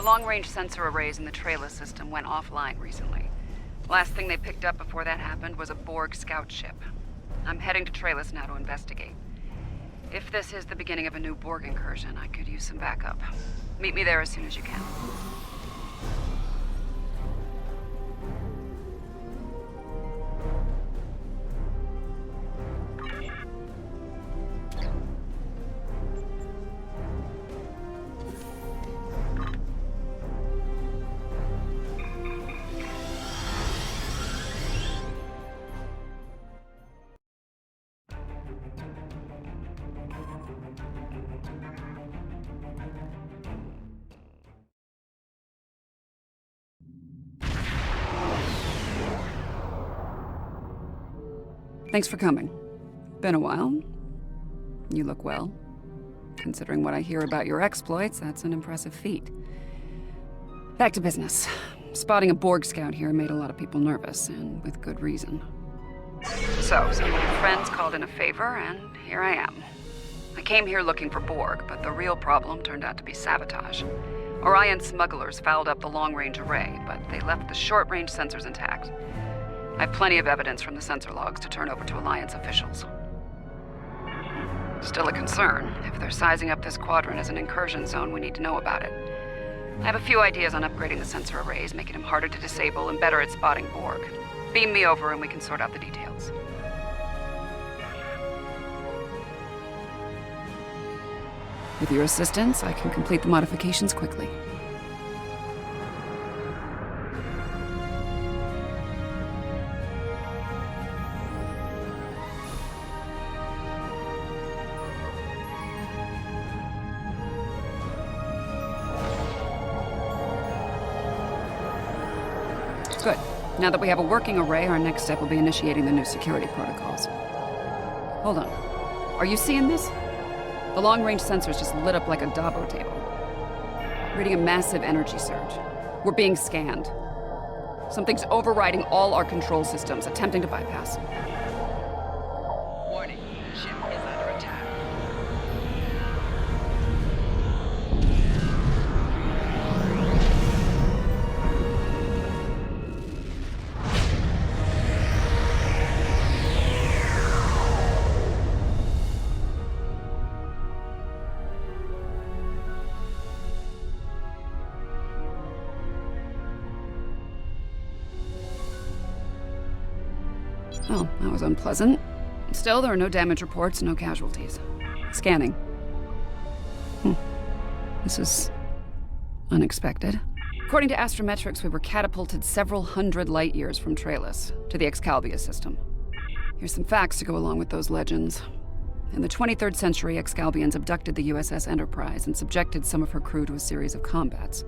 long-range sensor arrays in the Trellis system went offline recently. Last thing they picked up before that happened was a Borg scout ship. I'm heading to Trellis now to investigate. If this is the beginning of a new Borg incursion, I could use some backup. Meet me there as soon as you can. Thanks for coming. Been a while. You look well. Considering what I hear about your exploits, that's an impressive feat. Back to business. Spotting a Borg scout here made a lot of people nervous, and with good reason. So, some of your friends called in a favor, and here I am. I came here looking for Borg, but the real problem turned out to be sabotage. Orion smugglers fouled up the long-range array, but they left the short-range sensors intact. I have plenty of evidence from the sensor logs to turn over to Alliance officials. Still a concern. If they're sizing up this quadrant as an incursion zone, we need to know about it. I have a few ideas on upgrading the sensor arrays, making them harder to disable and better at spotting Borg. Beam me over and we can sort out the details. With your assistance, I can complete the modifications quickly. Good. Now that we have a working array, our next step will be initiating the new security protocols. Hold on. Are you seeing this? The long-range sensors just lit up like a Dabo table. Reading a massive energy surge. We're being scanned. Something's overriding all our control systems, attempting to bypass. Warning, ship is under attack. Well, that was unpleasant. Still, there are no damage reports, no casualties. Scanning. This is unexpected. According to astrometrics, we were catapulted several hundred light years from Trellis to the Excalbia system. Here's some facts to go along with those legends. In the 23rd century, Excalbians abducted the USS Enterprise and subjected some of her crew to a series of combats.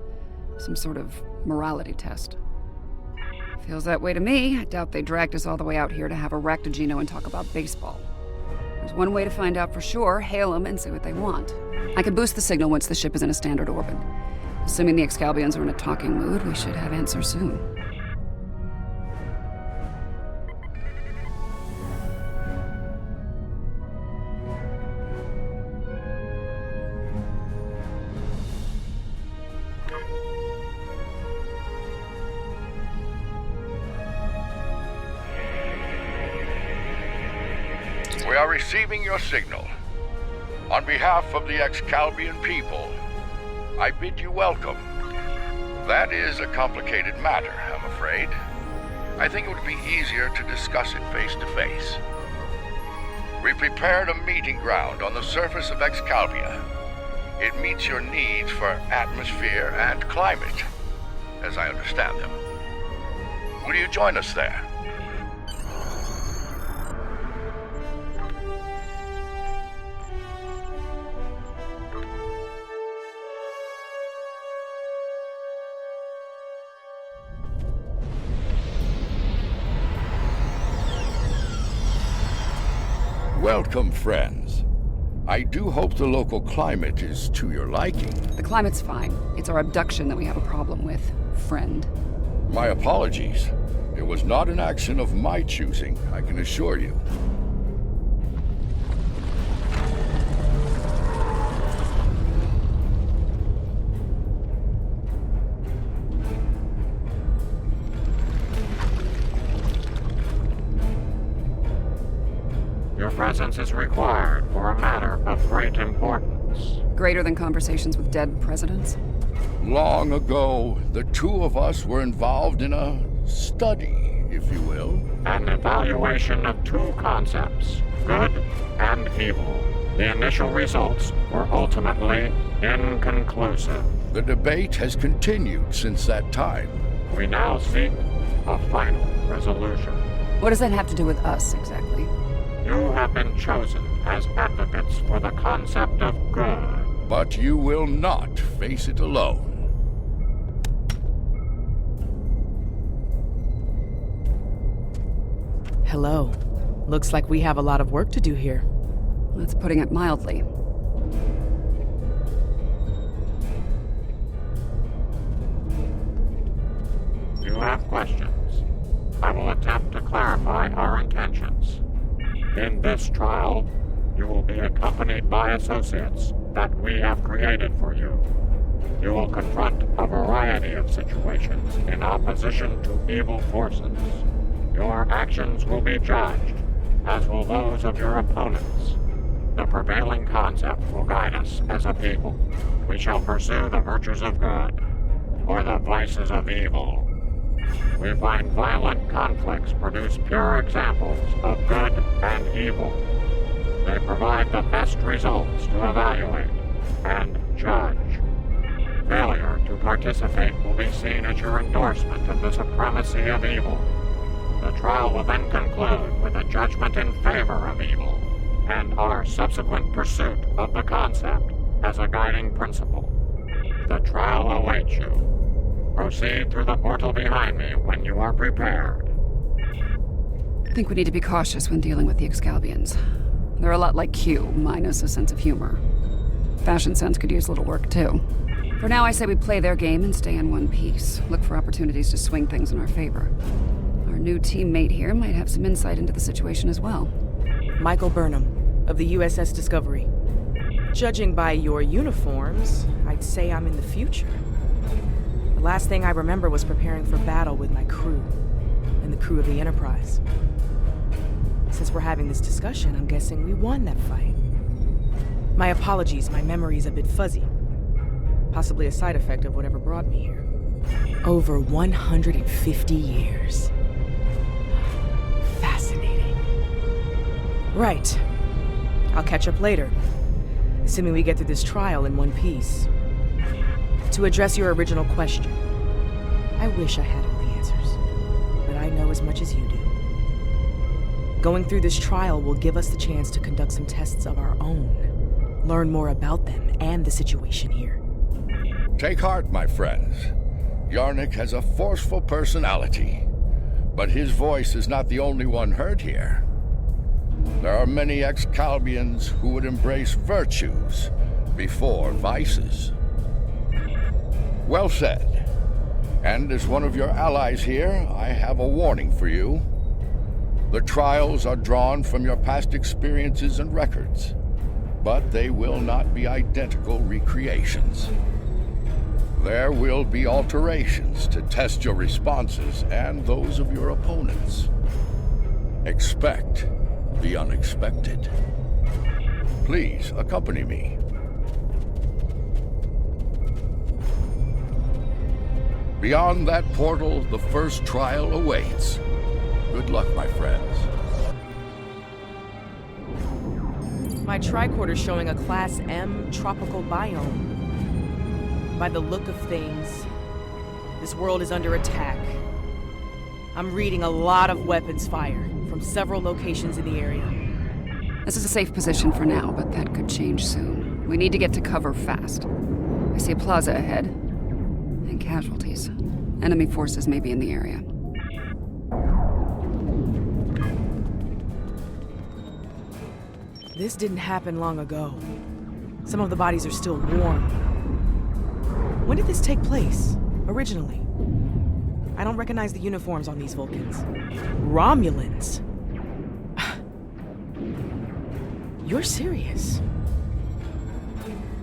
Some sort of morality test. Feels that way to me. I doubt they dragged us all the way out here to have a ractogino and talk about baseball. There's one way to find out for sure. Hail them and see what they want. I can boost the signal once the ship is in a standard orbit. Assuming the Excalbians are in a talking mood, we should have answers soon. We are receiving your signal. On behalf of the Excalbian people, I bid you welcome. That is a complicated matter, I'm afraid. I think it would be easier to discuss it face to face. We prepared a meeting ground on the surface of Excalbia. It meets your needs for atmosphere and climate, as I understand them. Will you join us there? Welcome, friends. I do hope the local climate is to your liking. The climate's fine. It's our abduction that we have a problem with, friend. My apologies. It was not an action of my choosing, I can assure you. Your presence is required for a matter of great importance. Greater than conversations with dead presidents? Long ago, the two of us were involved in a study, if you will. An evaluation of two concepts, good and evil. The initial results were ultimately inconclusive. The debate has continued since that time. We now seek a final resolution. What does that have to do with us, exactly? You have been chosen as advocates for the concept of good. But you will not face it alone. Hello. Looks like we have a lot of work to do here. That's putting it mildly. You have questions. I will attempt to clarify our intentions. In this trial, you will be accompanied by associates that we have created for you. You will confront a variety of situations in opposition to evil forces. Your actions will be judged, as will those of your opponents. The prevailing concept will guide us as a people. We shall pursue the virtues of good, or the vices of evil. We find violent conflicts produce pure examples of good and evil. They provide the best results to evaluate and judge. Failure to participate will be seen as your endorsement of the supremacy of evil. The trial will then conclude with a judgment in favor of evil, and our subsequent pursuit of the concept as a guiding principle. The trial awaits you. Proceed through the portal behind me when you are prepared. I think we need to be cautious when dealing with the Excalbians. They're a lot like Q, minus a sense of humor. Fashion sense could use a little work, too. For now, I say we play their game and stay in one piece. Look for opportunities to swing things in our favor. Our new teammate here might have some insight into the situation as well. Michael Burnham, of the I.S.S. Discovery. Judging by your uniforms, I'd say I'm in the future. The last thing I remember was preparing for battle with my crew, and the crew of the Enterprise. Since we're having this discussion, I'm guessing we won that fight. My apologies, my memory's a bit fuzzy. Possibly a side effect of whatever brought me here. Over 150 years. Fascinating. Right. I'll catch up later, assuming we get through this trial in one piece. To address your original question, I wish I had all the answers, but I know as much as you do. Going through this trial will give us the chance to conduct some tests of our own, learn more about them and the situation here. Take heart, my friends. Yarnek has a forceful personality, but his voice is not the only one heard here. There are many Excalbians who would embrace virtues before vices. Well said. And as one of your allies here, I have a warning for you. The trials are drawn from your past experiences and records, but they will not be identical recreations. There will be alterations to test your responses and those of your opponents. Expect the unexpected. Please accompany me. Beyond that portal, the first trial awaits. Good luck, my friends. My tricorder's showing a Class M tropical biome. By the look of things, this world is under attack. I'm reading a lot of weapons fire from several locations in the area. This is a safe position for now, but that could change soon. We need to get to cover fast. I see a plaza ahead. And casualties. Enemy forces may be in the area. This didn't happen long ago. Some of the bodies are still warm. When did this take place, originally? I don't recognize the uniforms on these Vulcans. Romulans? You're serious?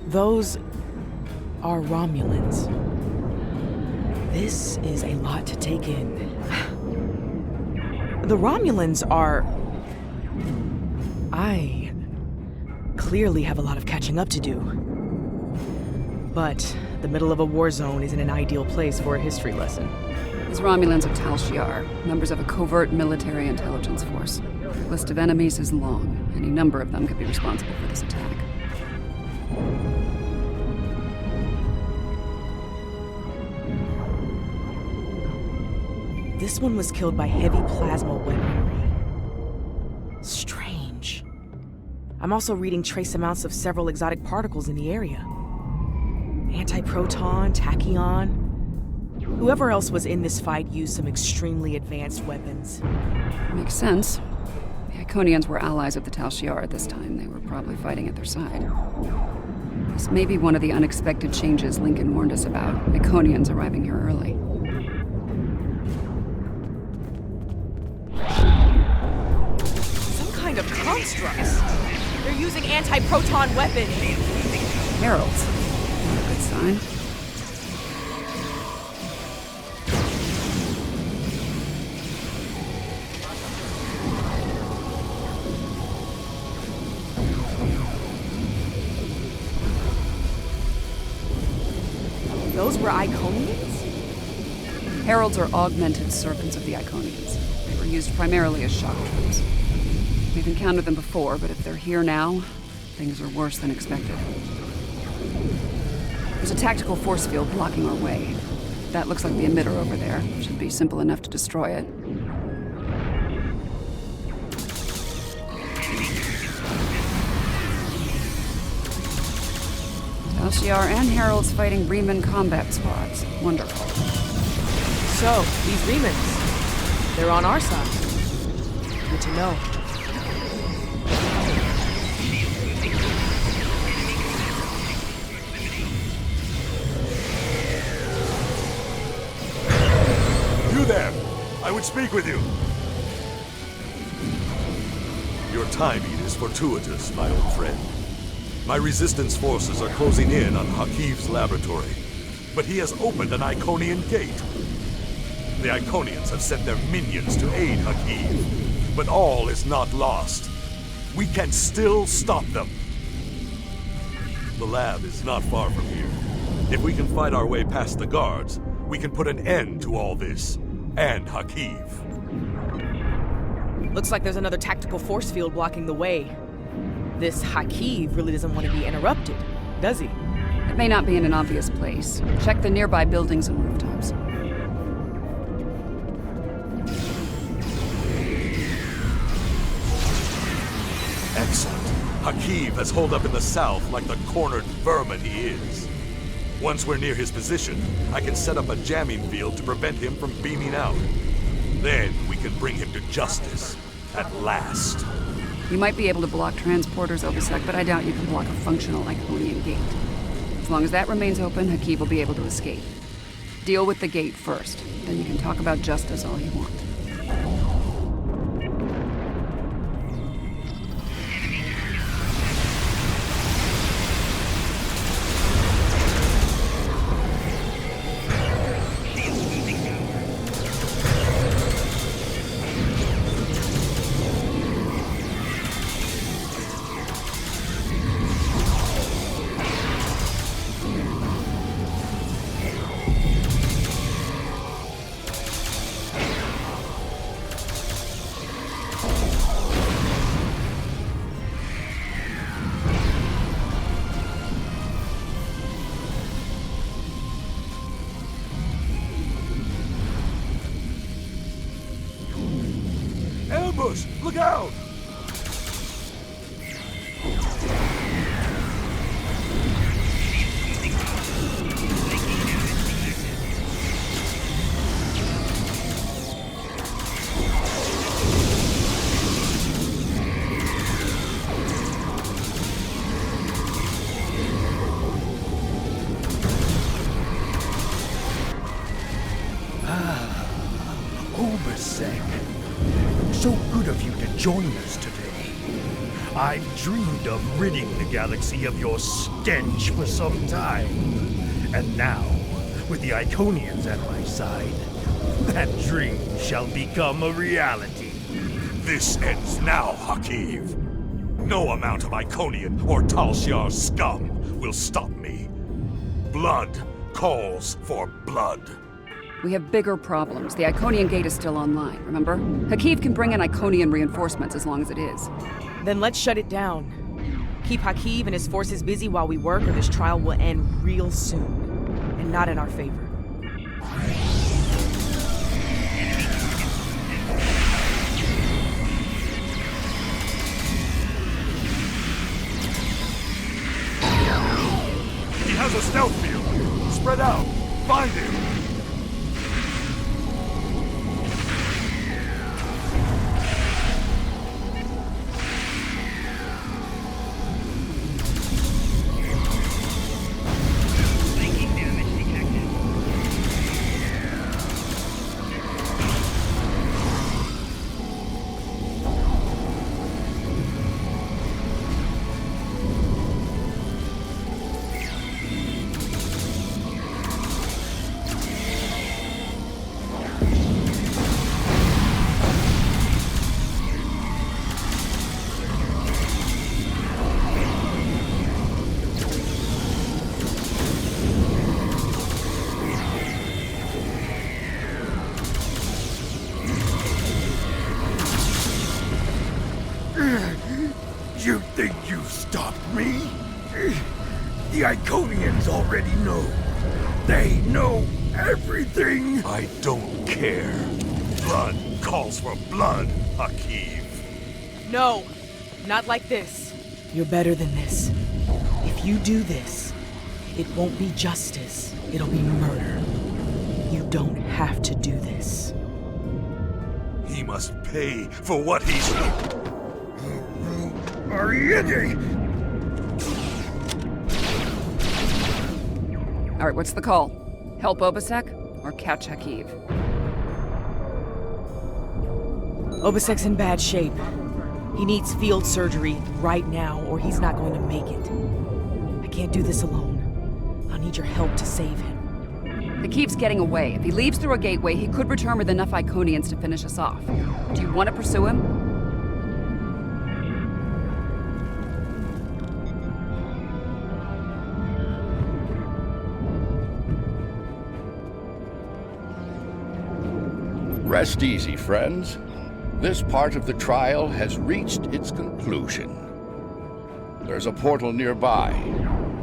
Those are Romulans. This is a lot to take in. The Romulans are... I clearly have a lot of catching up to do. But the middle of a war zone isn't an ideal place for a history lesson. These Romulans are Tal Shiar, members of a covert military intelligence force. The list of enemies is long. Any number of them could be responsible for this attack. This one was killed by heavy plasma weaponry. Strange. I'm also reading trace amounts of several exotic particles in the area. Antiproton, tachyon. Whoever else was in this fight used some extremely advanced weapons. Makes sense. The Iconians were allies of the Tal Shiar at this time. They were probably fighting at their side. This may be one of the unexpected changes Lincoln warned us about. Iconians arriving here early. Some kind of constructs. They're using antiproton weapons. Heralds. Not a good sign. Those were Iconians? Heralds are augmented servants of the Iconians. They were used primarily as shock troops. We've encountered them before, but if they're here now, things are worse than expected. There's a tactical force field blocking our way. That looks like the emitter over there. Should be simple enough to destroy it. Tal Shiar and Heralds fighting Reman combat squads. Wonderful. So, these Remans, they're on our side. Good to know. You there! I would speak with you. Your timing is fortuitous, my old friend. My resistance forces are closing in on Hakiv's laboratory, but he has opened an Iconian gate. The Iconians have sent their minions to aid Hakiv, but all is not lost. We can still stop them. The lab is not far from here. If we can fight our way past the guards, we can put an end to all this, and Hakiv. Looks like there's another tactical force field blocking the way. This Hakiv really doesn't want to be interrupted, does he? It may not be in an obvious place. Check the nearby buildings and rooftops. Excellent. Hakiv has holed up in the south like the cornered vermin he is. Once we're near his position, I can set up a jamming field to prevent him from beaming out. Then we can bring him to justice. At last. You might be able to block transporters, Obisek, but I doubt you can block a functional Iconian gate. As long as that remains open, Hakiv will be able to escape. Deal with the gate first, then you can talk about justice all you want. Ambush! Look out! So good of you to join us today. I've dreamed of ridding the galaxy of your stench for some time. And now, with the Iconians at my side, that dream shall become a reality. This ends now, Hakiv. No amount of Iconian or Talshiar scum will stop me. Blood calls for blood. We have bigger problems. The Iconian gate is still online, remember? Hakiv can bring in Iconian reinforcements as long as it is. Then let's shut it down. Keep Hakiv and his forces busy while we work, or this trial will end real soon. And not in our favor. He has a stealth field. Spread out. Find him. You think you've stopped me? The Iconians already know. They know everything. I don't care. Blood calls for blood, Hakiv. No, not like this. You're better than this. If you do this, it won't be justice. It'll be murder. You don't have to do this. He must pay for what he's... Ariete! All right, what's the call? Help Obasek or catch Hakiv? Obasek's in bad shape. He needs field surgery right now, or he's not going to make it. I can't do this alone. I'll need your help to save him. Hakiv's getting away. If he leaves through a gateway, he could return with enough Iconians to finish us off. Do you want to pursue him? Rest easy, friends. This part of the trial has reached its conclusion. There's a portal nearby.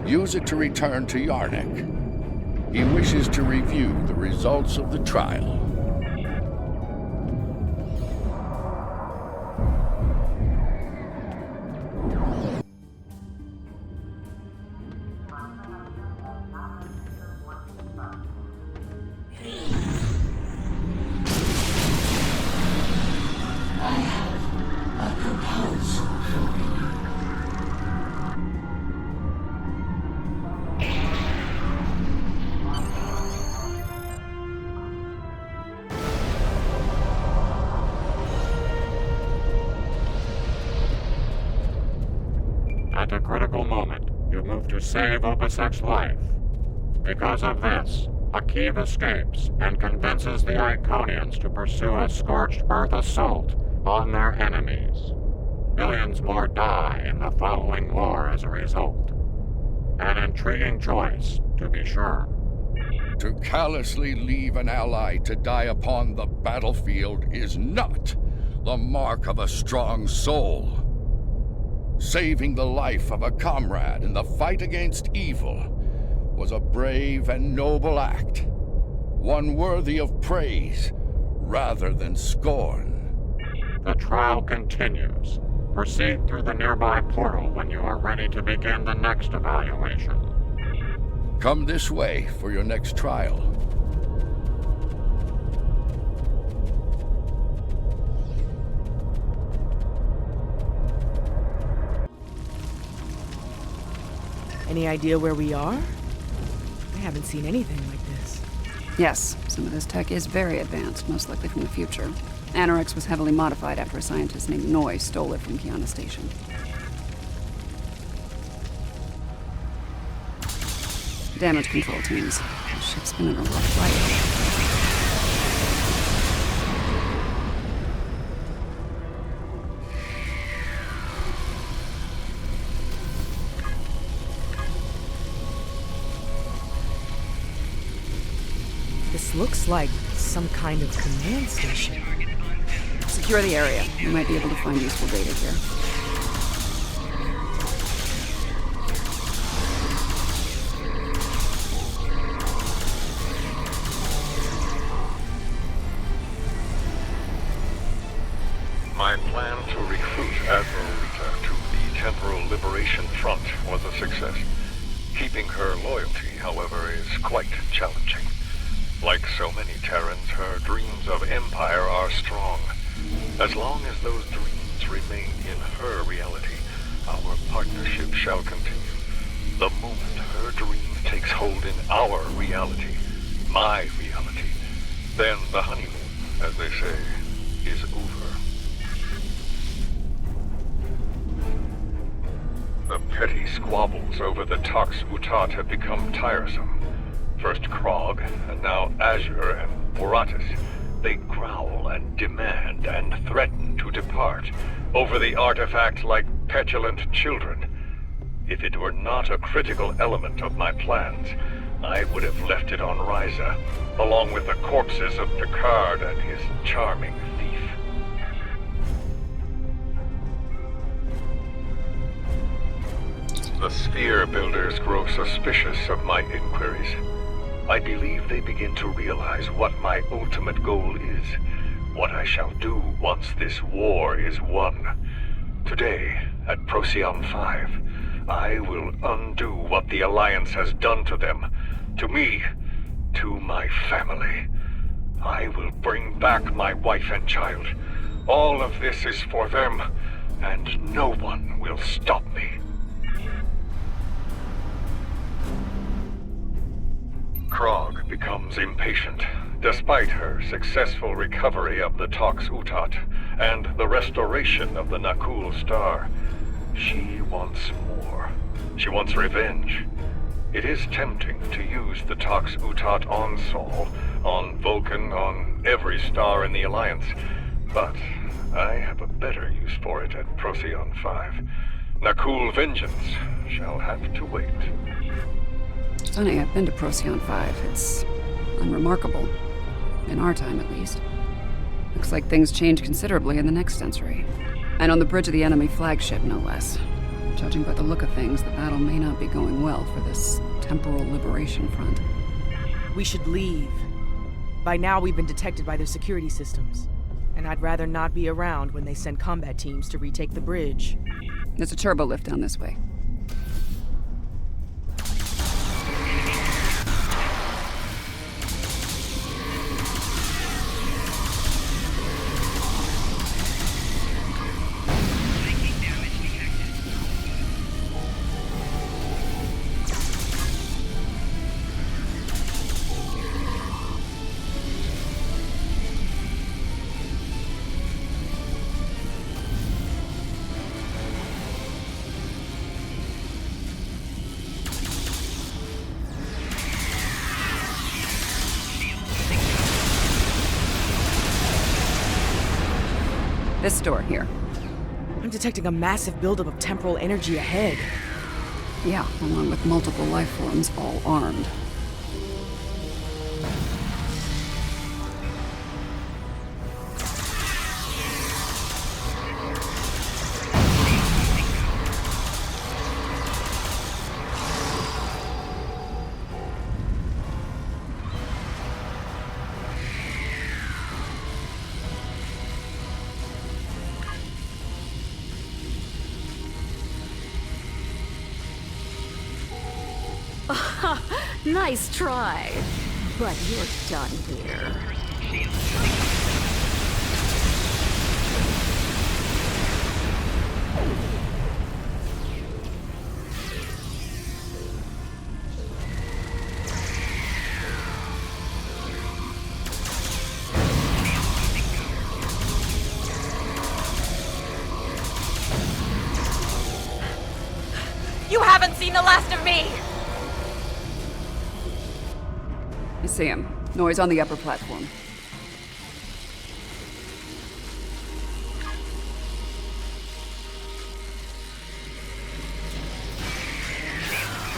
Use it to return to Yarnek. He wishes to review the results of the trial. At a critical moment, you move to save Obasek's life. Because of this, Hakiv escapes and convinces the Iconians to pursue a scorched earth assault on their enemies. Millions more die in the following war as a result. An intriguing choice, to be sure. To callously leave an ally to die upon the battlefield is not the mark of a strong soul. Saving the life of a comrade in the fight against evil was a brave and noble act, one worthy of praise rather than scorn. The trial continues. Proceed through the nearby portal when you are ready to begin the next evaluation. Come this way for your next trial. Any idea where we are? I haven't seen anything like this. Yes, some of this tech is very advanced, most likely from the future. Anorex was heavily modified after a scientist named Noi stole it from Kiana Station. Damage control teams. The ship's been in a rough fight. This looks like some kind of command station. Secure the area. You might be able to find useful data here. My plan to recruit Admiral Rita to the Temporal Liberation Front was a success. Keeping her loyalty, however, is quite challenging. Like so many Terrans, her dreams of empire are strong. As long as those dreams remain in her reality, our partnership shall continue. The moment her dream takes hold in our reality, my reality, then the honeymoon, as they say, is over. The petty squabbles over the Tox Utat have become tiresome. First Krog, and now Azure and Boratus. They growl and demand and threaten to depart over the artifact like petulant children. If it were not a critical element of my plans, I would have left it on Ryza, along with the corpses of Picard and his charming thief. The Sphere Builders grow suspicious of my inquiries. I believe they begin to realize what my ultimate goal is, what I shall do once this war is won. Today, at Procyon 5, I will undo what the Alliance has done to them, to me, to my family. I will bring back my wife and child. All of this is for them, and no one will stop me. Krog becomes impatient, despite her successful recovery of the Tox Utat and the restoration of the Nakul Star. She wants more. She wants revenge. It is tempting to use the Tox Utat on Sol, on Vulcan, on every star in the Alliance, but I have a better use for it at Procyon 5. Nakul vengeance shall have to wait. Funny, I've been to Procyon 5. It's unremarkable. In our time, at least. Looks like things change considerably in the next century. And on the bridge of the enemy flagship, no less. Judging by the look of things, the battle may not be going well for this Temporal Liberation Front. We should leave. By now, we've been detected by their security systems. And I'd rather not be around when they send combat teams to retake the bridge. There's a turbo lift down this way. This door here. I'm detecting a massive buildup of temporal energy ahead. Yeah, along with multiple life forms, all armed. Nice try, but you're done here. You haven't seen the last of me! I see him. Noise on the upper platform.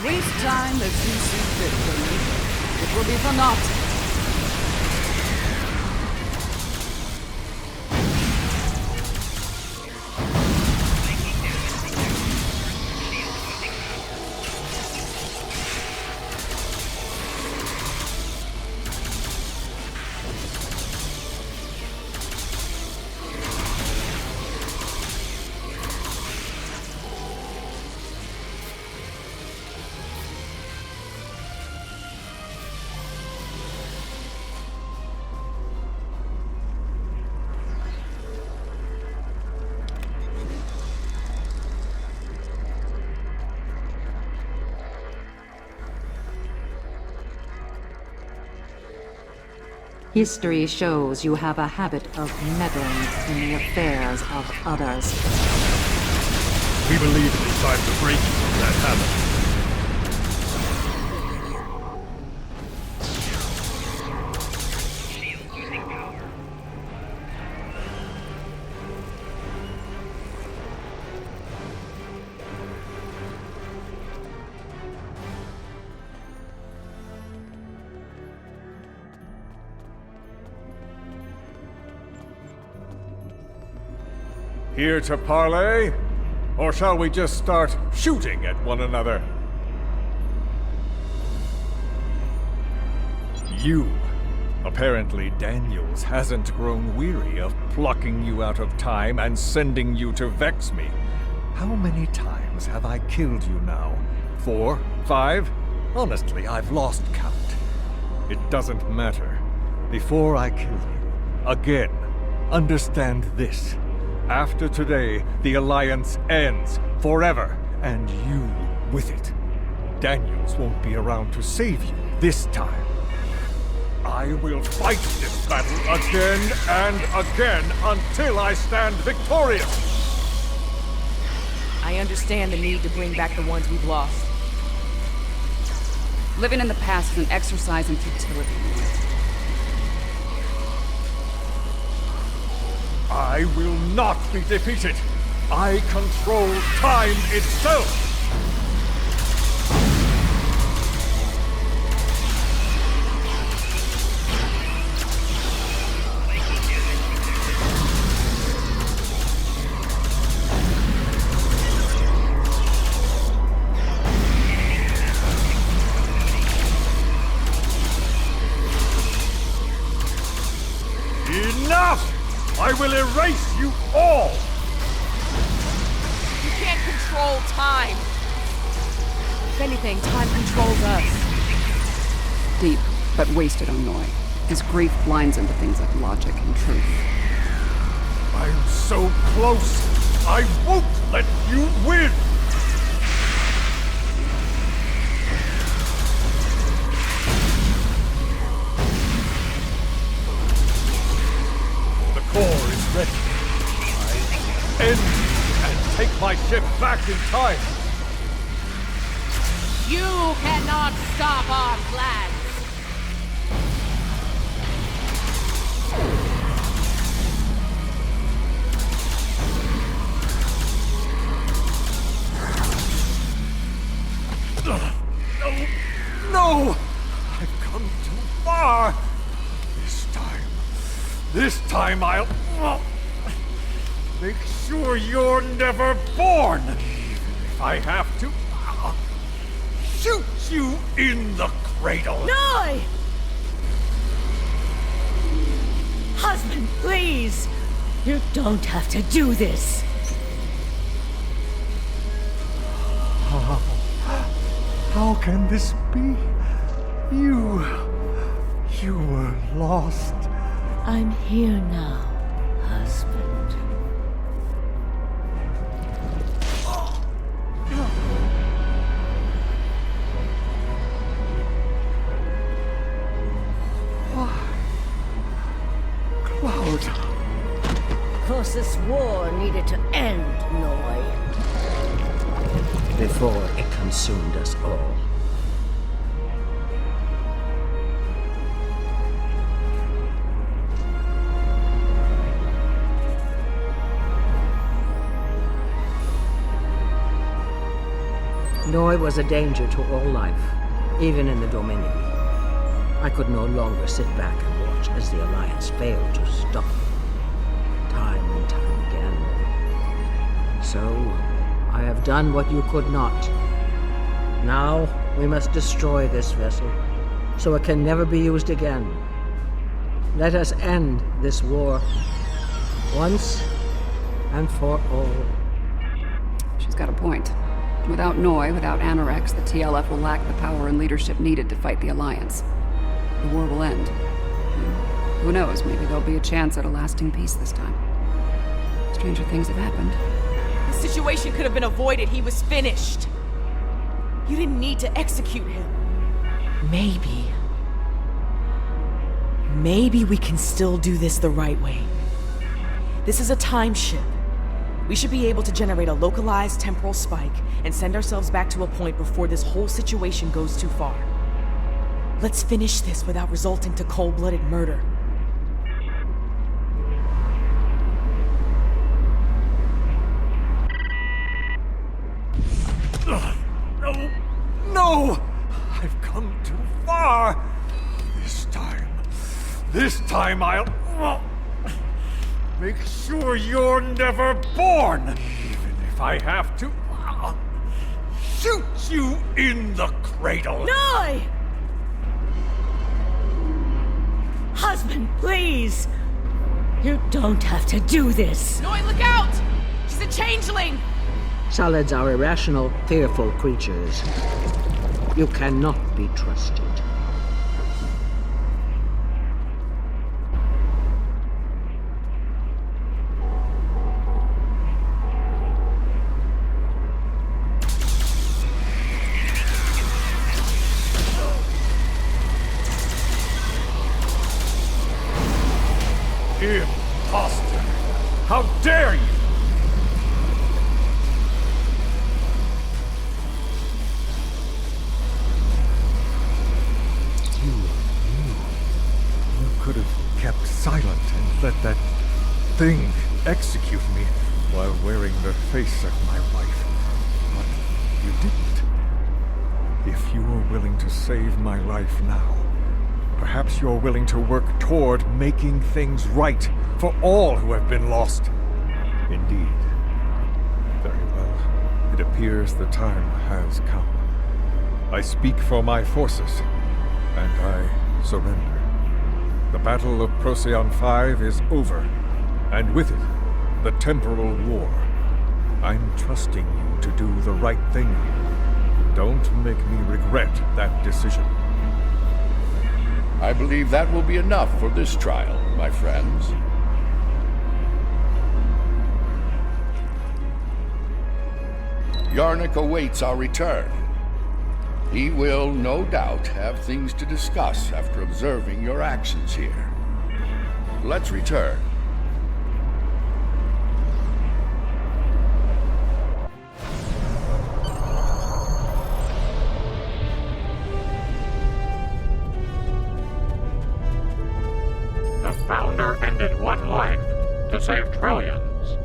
Waste time as you see fit, Kelvin. It will be for naught. History shows you have a habit of meddling in the affairs of others. We believe it is time to break that habit. Here to parley? Or shall we just start shooting at one another? You. Apparently Daniels hasn't grown weary of plucking you out of time and sending you to vex me. How many times have I killed you now? 4? 5? Honestly, I've lost count. It doesn't matter. Before I kill you, again, understand this. After today, the Alliance ends forever, and you with it. Daniels won't be around to save you this time. I will fight this battle again and again until I stand victorious. I understand the need to bring back the ones we've lost. Living in the past is an exercise in futility. I will not be defeated. I control time itself. Enough! I will erase you all! You can't control time. If anything, time controls us. Deep, but wasted on Noi. His grief blinds him to things like logic and truth. I'm so close! I won't let you win! The core is ready. I end and take my ship back in time. You cannot stop our plans. No! I've come too far! This time I'll make sure you're never born! If I have to, shoot you in the cradle! No! Husband, please! You don't have to do this! How can this be? You were lost. I'm here now, husband. Cloud. Of course, this war needed to end, Noi. Before it consumed us all. Noi was a danger to all life, even in the Dominion. I could no longer sit back and watch as the Alliance failed to stop it, time and time again. So, I have done what you could not. Now, we must destroy this vessel, so it can never be used again. Let us end this war, once and for all. She's got a point. Without Noi, without Anorex, the TLF will lack the power and leadership needed to fight the Alliance. The war will end. Who knows, maybe there'll be a chance at a lasting peace this time. Stranger things have happened. The situation could have been avoided. He was finished. You didn't need to execute him. Maybe Maybe we can still do this the right way. This is a time ship. We should be able to generate a localized temporal spike and send ourselves back to a point before this whole situation goes too far. Let's finish this without resulting to cold-blooded murder. No! I've come too far! This time I'll make sure you're never born! Even if I have to shoot you in the cradle! Noi! Husband, please! You don't have to do this! Noi, look out! She's a changeling! Solids are irrational, fearful creatures. You cannot be trusted. Imposter! How dare you! You could have kept silent and let that thing execute me while wearing the face of my wife. But you didn't. If you are willing to save my life now, perhaps you're willing to work toward making things right for all who have been lost. Indeed. Very well. It appears the time has come. I speak for my forces, and I surrender. The Battle of Procyon 5 is over, and with it, the temporal war. I'm trusting you to do the right thing. Don't make me regret that decision. I believe that will be enough for this trial, my friends. Yarnek awaits our return. He will, no doubt, have things to discuss after observing your actions here. Let's return. The Founder ended one life to save trillions,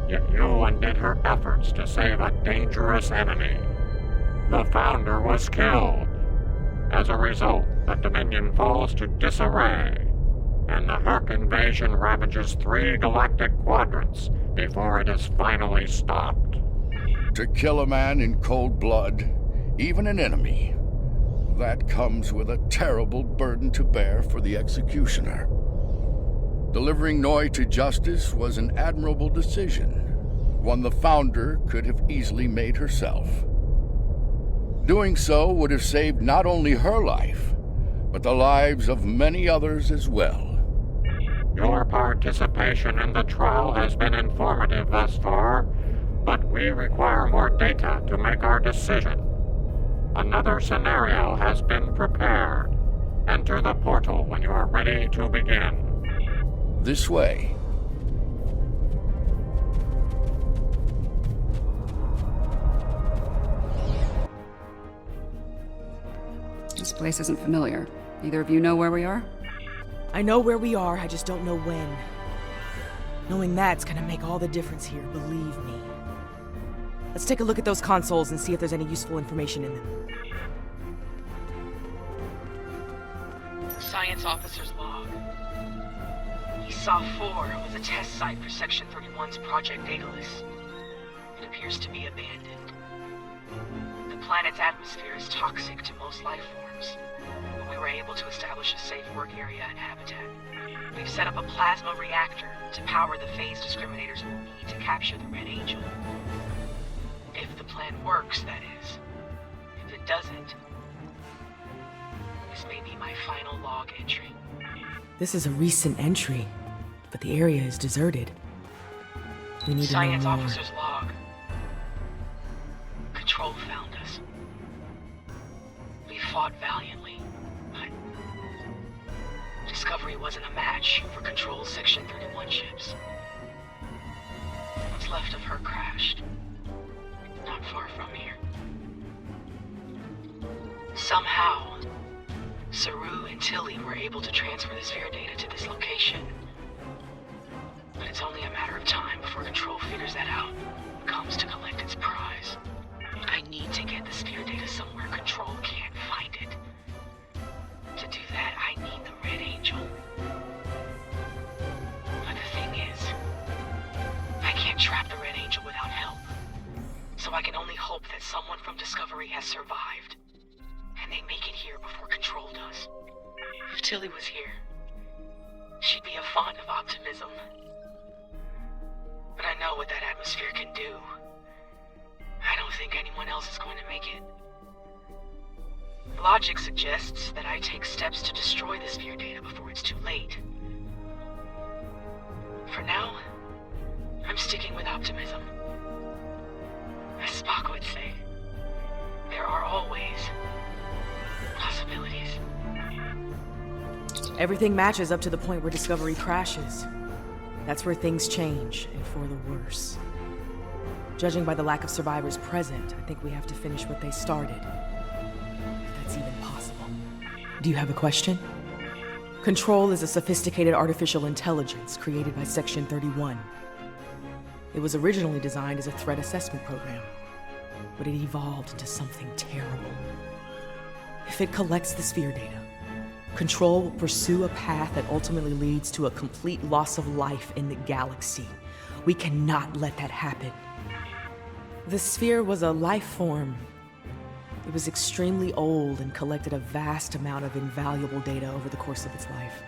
yet you undid her efforts to save a dangerous enemy. The Founder was killed. As a result, the Dominion falls to disarray, and the Herc invasion ravages 3 galactic quadrants before it is finally stopped. To kill a man in cold blood, even an enemy, that comes with a terrible burden to bear for the executioner. Delivering Noi to justice was an admirable decision, one the Founder could have easily made herself. Doing so would have saved not only her life, but the lives of many others as well. Your participation in the trial has been informative thus far, but we require more data to make our decision. Another scenario has been prepared. Enter the portal when you are ready to begin. This way. This place isn't familiar. Either of you know where we are? I know where we are, I just don't know when. Knowing that's gonna make all the difference here, believe me. Let's take a look at those consoles and see if there's any useful information in them. Science officer's log. ESA 4 was a test site for Section 31's Project Daedalus. It appears to be abandoned. The planet's atmosphere is toxic to most life forms, but we were able to establish a safe work area and habitat. We've set up a plasma reactor to power the phase discriminators we'll need to capture the Red Angel. If the plan works, that is. If it doesn't, this may be my final log entry. This is a recent entry, but the area is deserted. We need Science to know more. officer's log. Control found us. We fought valiantly, but just Discovery wasn't a match for Control's Section 31 ships. What's left of her crashed, not far from here. Somehow, Saru and Tilly were able to transfer the sphere data to this location. But it's only a matter of time before Control figures that out and comes to collect its prize. I need to get the sphere data somewhere Control can't find it. To do that, I need the Red Angel. But the thing is, I can't trap the Red Angel without help. So I can only hope that someone from Discovery has survived, and they make it here before Control does. If Tilly was here, she'd be a font of optimism. But I know what that atmosphere can do. I don't think anyone else is going to make it. Logic suggests that I take steps to destroy the sphere data before it's too late. For now, I'm sticking with optimism. As Spock would say, there are always possibilities. Everything matches up to the point where Discovery crashes. That's where things change, and for the worse. Judging by the lack of survivors present, I think we have to finish what they started. If that's even possible. Do you have a question? Control is a sophisticated artificial intelligence created by Section 31. It was originally designed as a threat assessment program, but it evolved into something terrible. If it collects the sphere data, Control will pursue a path that ultimately leads to a complete loss of life in the galaxy. We cannot let that happen. The sphere was a life form. It was extremely old and collected a vast amount of invaluable data over the course of its life.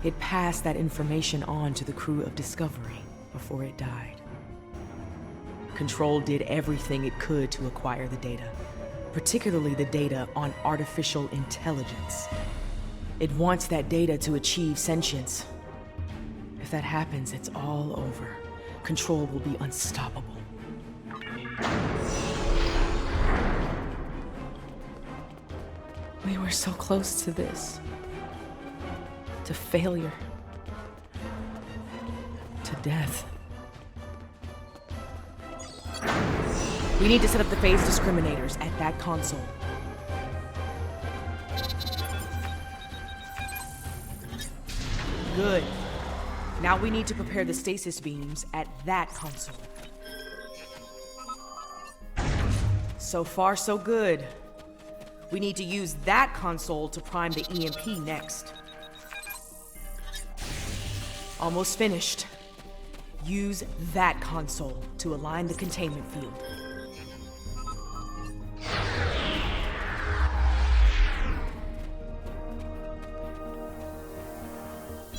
It passed that information on to the crew of Discovery before it died. Control did everything it could to acquire the data, particularly the data on artificial intelligence. It wants that data to achieve sentience. If that happens, it's all over. Control will be unstoppable. We were so close to this. To failure. To death. We need to set up the phase discriminators at that console. Good. Now we need to prepare the stasis beams at that console. So far, so good. We need to use that console to prime the EMP next. Almost finished. Use that console to align the containment field.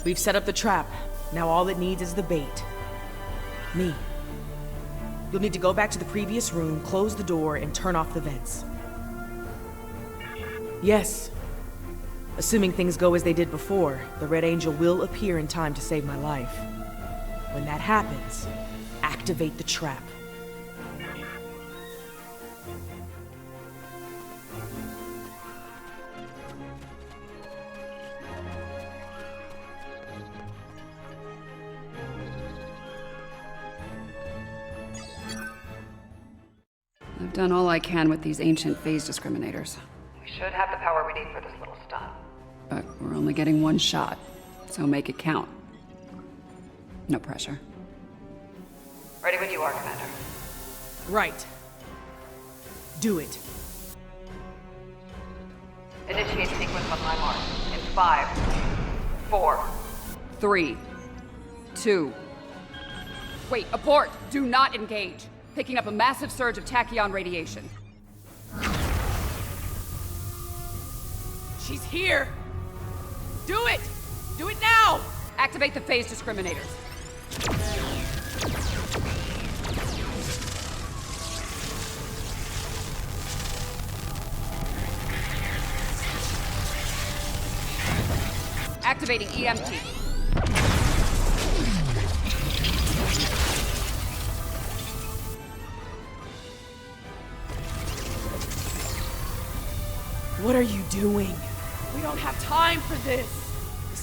We've set up the trap. Now all it needs is the bait. Me. You'll need to go back to the previous room, close the door, and turn off the vents. Yes. Assuming things go as they did before, the Red Angel will appear in time to save my life. When that happens, activate the trap. I've done all I can with these ancient phase discriminators. We should have the power we need for this little stunt. But we're only getting one shot, so make it count. No pressure. Ready when you are, Commander. Right. Do it. Initiate sequence on my mark. In 5, 4, 3, 2. Wait, abort! Do not engage! Picking up a massive surge of tachyon radiation. She's here! Do it! Do it now! Activate the phase discriminators. Activating EMP. What are you doing? We don't have time for this!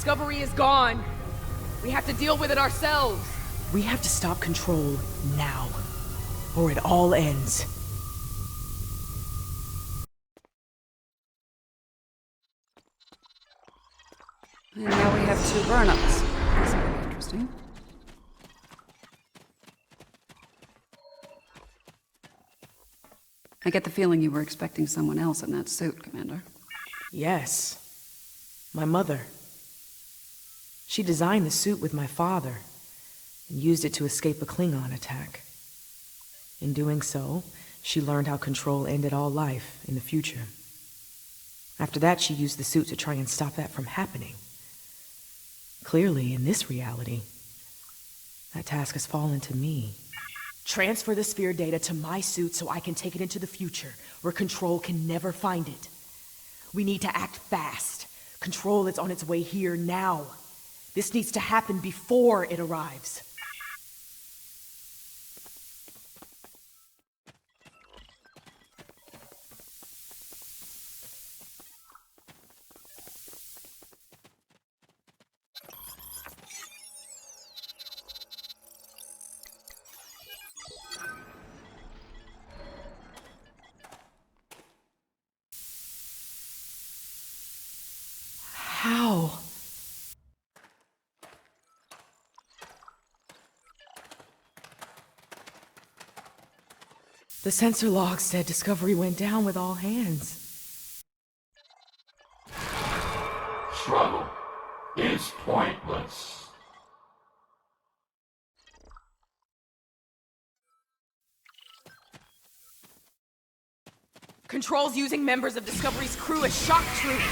Discovery is gone. We have to deal with it ourselves. We have to stop Control now, or it all ends. And now we have 2 burn-ups. That's very interesting. I get the feeling you were expecting someone else in that suit, Commander. Yes. My mother. She designed the suit with my father and used it to escape a Klingon attack. In doing so, she learned how Control ended all life in the future. After that, she used the suit to try and stop that from happening. Clearly, in this reality, that task has fallen to me. Transfer the sphere data to my suit so I can take it into the future, where Control can never find it. We need to act fast. Control is on its way here now. This needs to happen before it arrives. How? The sensor log said Discovery went down with all hands. Struggle is pointless. Control's using members of Discovery's crew as shock troops.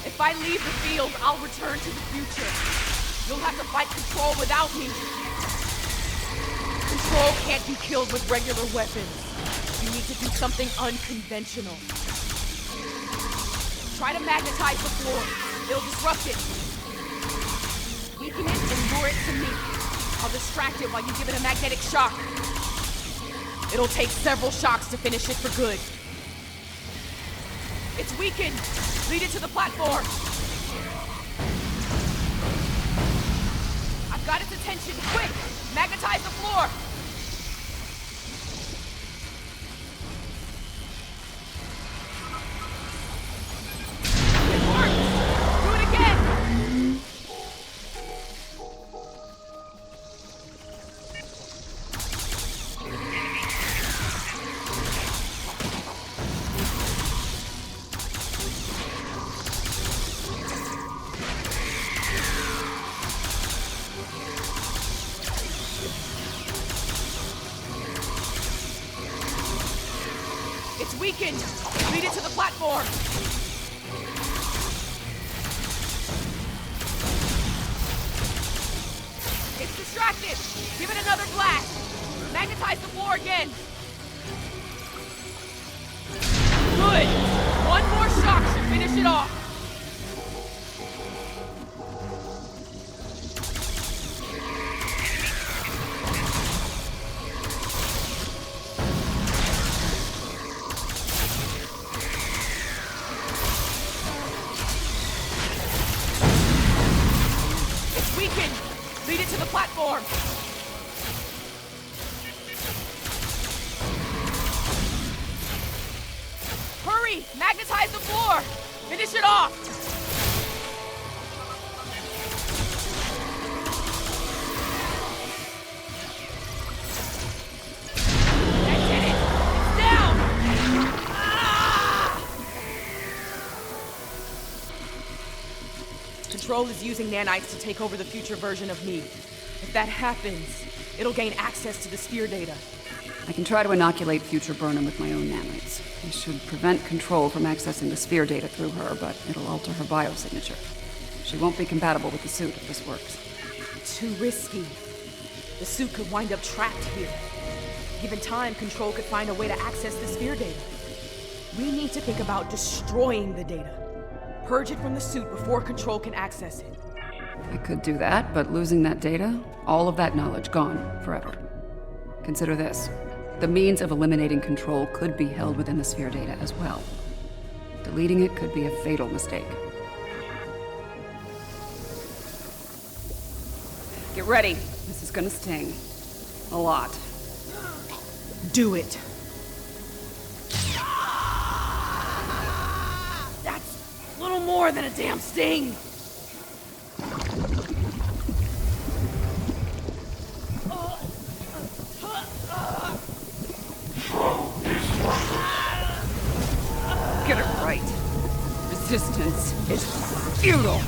If I leave the field, I'll return to the future. You'll have to fight Control without me. Control can't be killed with regular weapons. You need to do something unconventional. Try to magnetize the floor. It'll disrupt it. Weaken it and lure it to me. I'll distract it while you give it a magnetic shock. It'll take several shocks to finish it for good. It's weakened. Lead it to the platform. I've got its attention. Quick! Magnetize the floor! It worked! Do it again! Weakened! Lead it to the platform! It's distracted! Give it another blast! Magnetize the floor again! Good! One more shock should finish it off! Lead it to the platform! Hurry! Magnetize the floor! Finish it off! That did it! It's down! Ah! Control is using nanites to take over the future version of me. If that happens, it'll gain access to the sphere data. I can try to inoculate future Burnham with my own nanites. I should prevent Control from accessing the sphere data through her, but it'll alter her biosignature. She won't be compatible with the suit if this works. Too risky. The suit could wind up trapped here. Given time, Control could find a way to access the sphere data. We need to think about destroying the data. Purge it from the suit before Control can access it. I could do that, but losing that data, all of that knowledge gone forever. Consider this. The means of eliminating Control could be held within the sphere data as well. Deleting it could be a fatal mistake. Get ready. This is gonna sting. A lot. Do it. That's a little more than a damn sting. Get it right. Resistance is futile.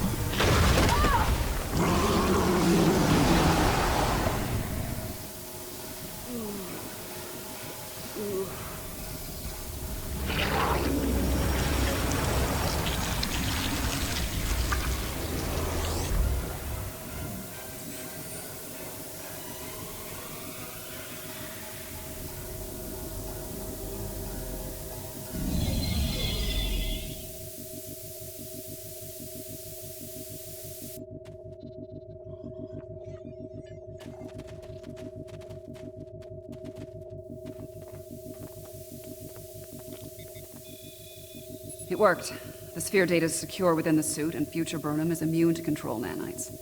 It worked. The sphere data is secure within the suit, and future Burnham is immune to control nanites.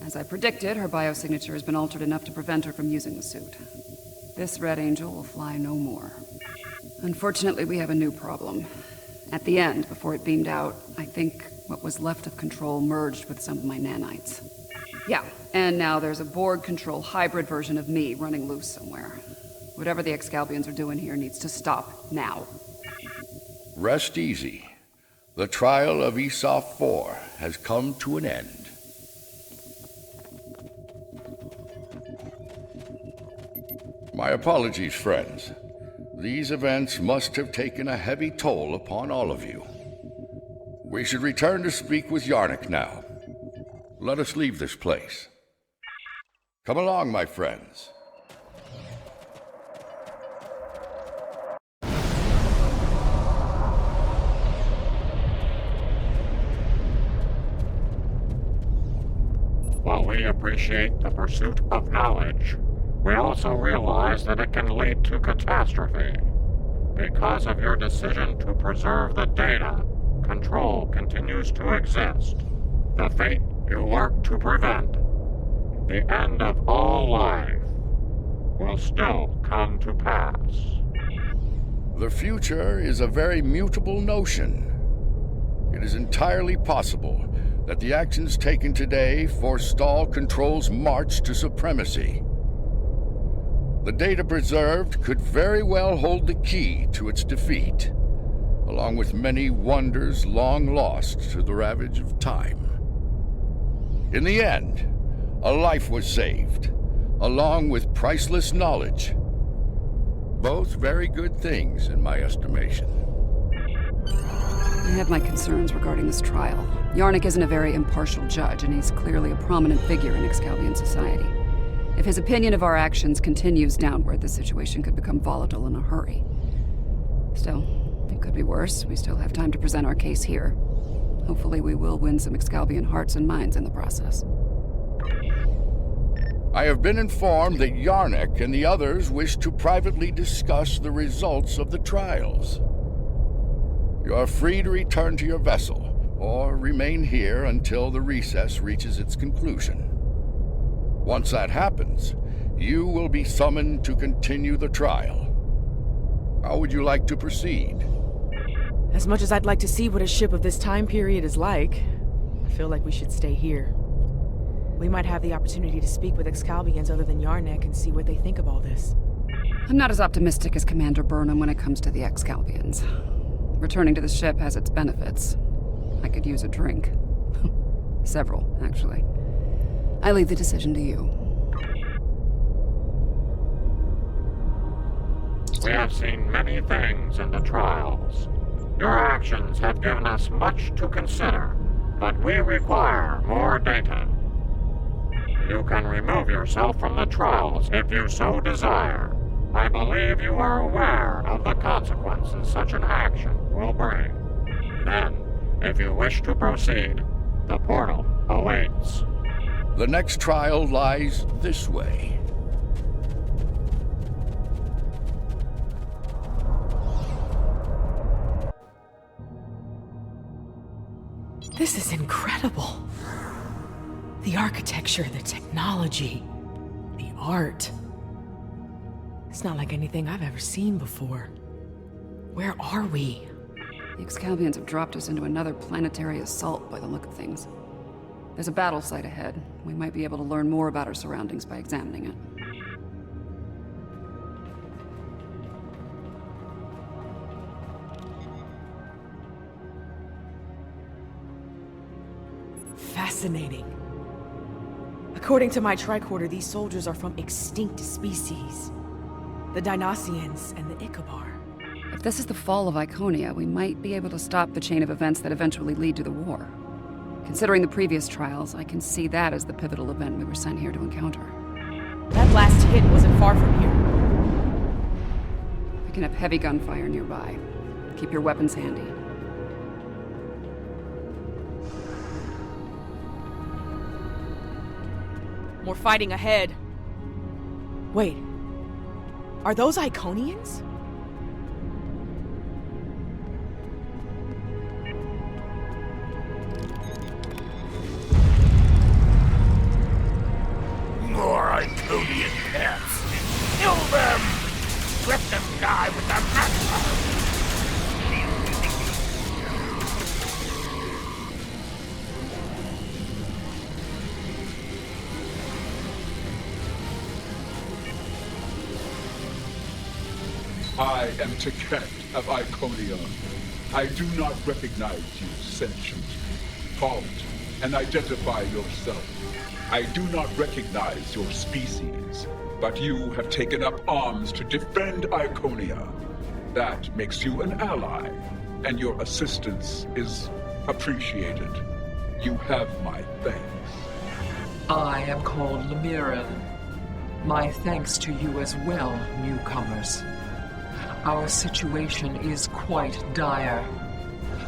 As I predicted, her biosignature has been altered enough to prevent her from using the suit. This Red Angel will fly no more. Unfortunately, we have a new problem. At the end, before it beamed out, I think what was left of Control merged with some of my nanites. Yeah, and now there's a Borg Control hybrid version of me running loose somewhere. Whatever the Excalbians are doing here needs to stop now. Rest easy. The trial of ESOP 4 has come to an end. My apologies, friends. These events must have taken a heavy toll upon all of you. We should return to speak with Yarnek now. Let us leave this place. Come along, my friends. While we appreciate the pursuit of knowledge, we also realize that it can lead to catastrophe. Because of your decision to preserve the data, Control continues to exist. The fate you work to prevent, the end of all life, will still come to pass. The future is a very mutable notion. It is entirely possible that the actions taken today forestall Control's march to supremacy. The data preserved could very well hold the key to its defeat, along with many wonders long lost to the ravage of time. In the end, a life was saved, along with priceless knowledge. Both very good things, in my estimation. I have my concerns regarding this trial. Yarnek isn't a very impartial judge, and he's clearly a prominent figure in Excalbian society. If his opinion of our actions continues downward, the situation could become volatile in a hurry. Still, it could be worse. We still have time to present our case here. Hopefully we will win some Excalbian hearts and minds in the process. I have been informed that Yarnek and the others wish to privately discuss the results of the trials. You are free to return to your vessel, or remain here until the recess reaches its conclusion. Once that happens, you will be summoned to continue the trial. How would you like to proceed? As much as I'd like to see what a ship of this time period is like, I feel like we should stay here. We might have the opportunity to speak with Excalbians other than Yarnek and see what they think of all this. I'm not as optimistic as Commander Burnham when it comes to the Excalbians. Returning to the ship has its benefits. I could use a drink. Several, actually. I leave the decision to you. We have seen many things in the trials. Your actions have given us much to consider, but we require more data. You can remove yourself from the trials if you so desire, I believe you are aware of the consequences such an action will bring. Then, if you wish to proceed, the portal awaits. The next trial lies this way. This is incredible. The architecture, the technology, the art. It's not like anything I've ever seen before. Where are we? The Excalbians have dropped us into another planetary assault by the look of things. There's a battle site ahead. We might be able to learn more about our surroundings by examining it. Fascinating. According to my tricorder, these soldiers are from extinct species. The Dinoceans and the Ichabod. If this is the fall of Iconia, we might be able to stop the chain of events that eventually lead to the war. Considering the previous trials, I can see that as the pivotal event we were sent here to encounter. That last hit wasn't far from here. We can have heavy gunfire nearby. Keep your weapons handy. More fighting ahead. Wait. Are those Iconians? More Iconian cats. Kill them! Let them die with the master! I am Tiket of Iconia. I do not recognize you, sentient. Halt and identify yourself. I do not recognize your species, but you have taken up arms to defend Iconia. That makes you an ally, and your assistance is appreciated. You have my thanks. I am called Lemiran. My thanks to you as well, newcomers. Our situation is quite dire.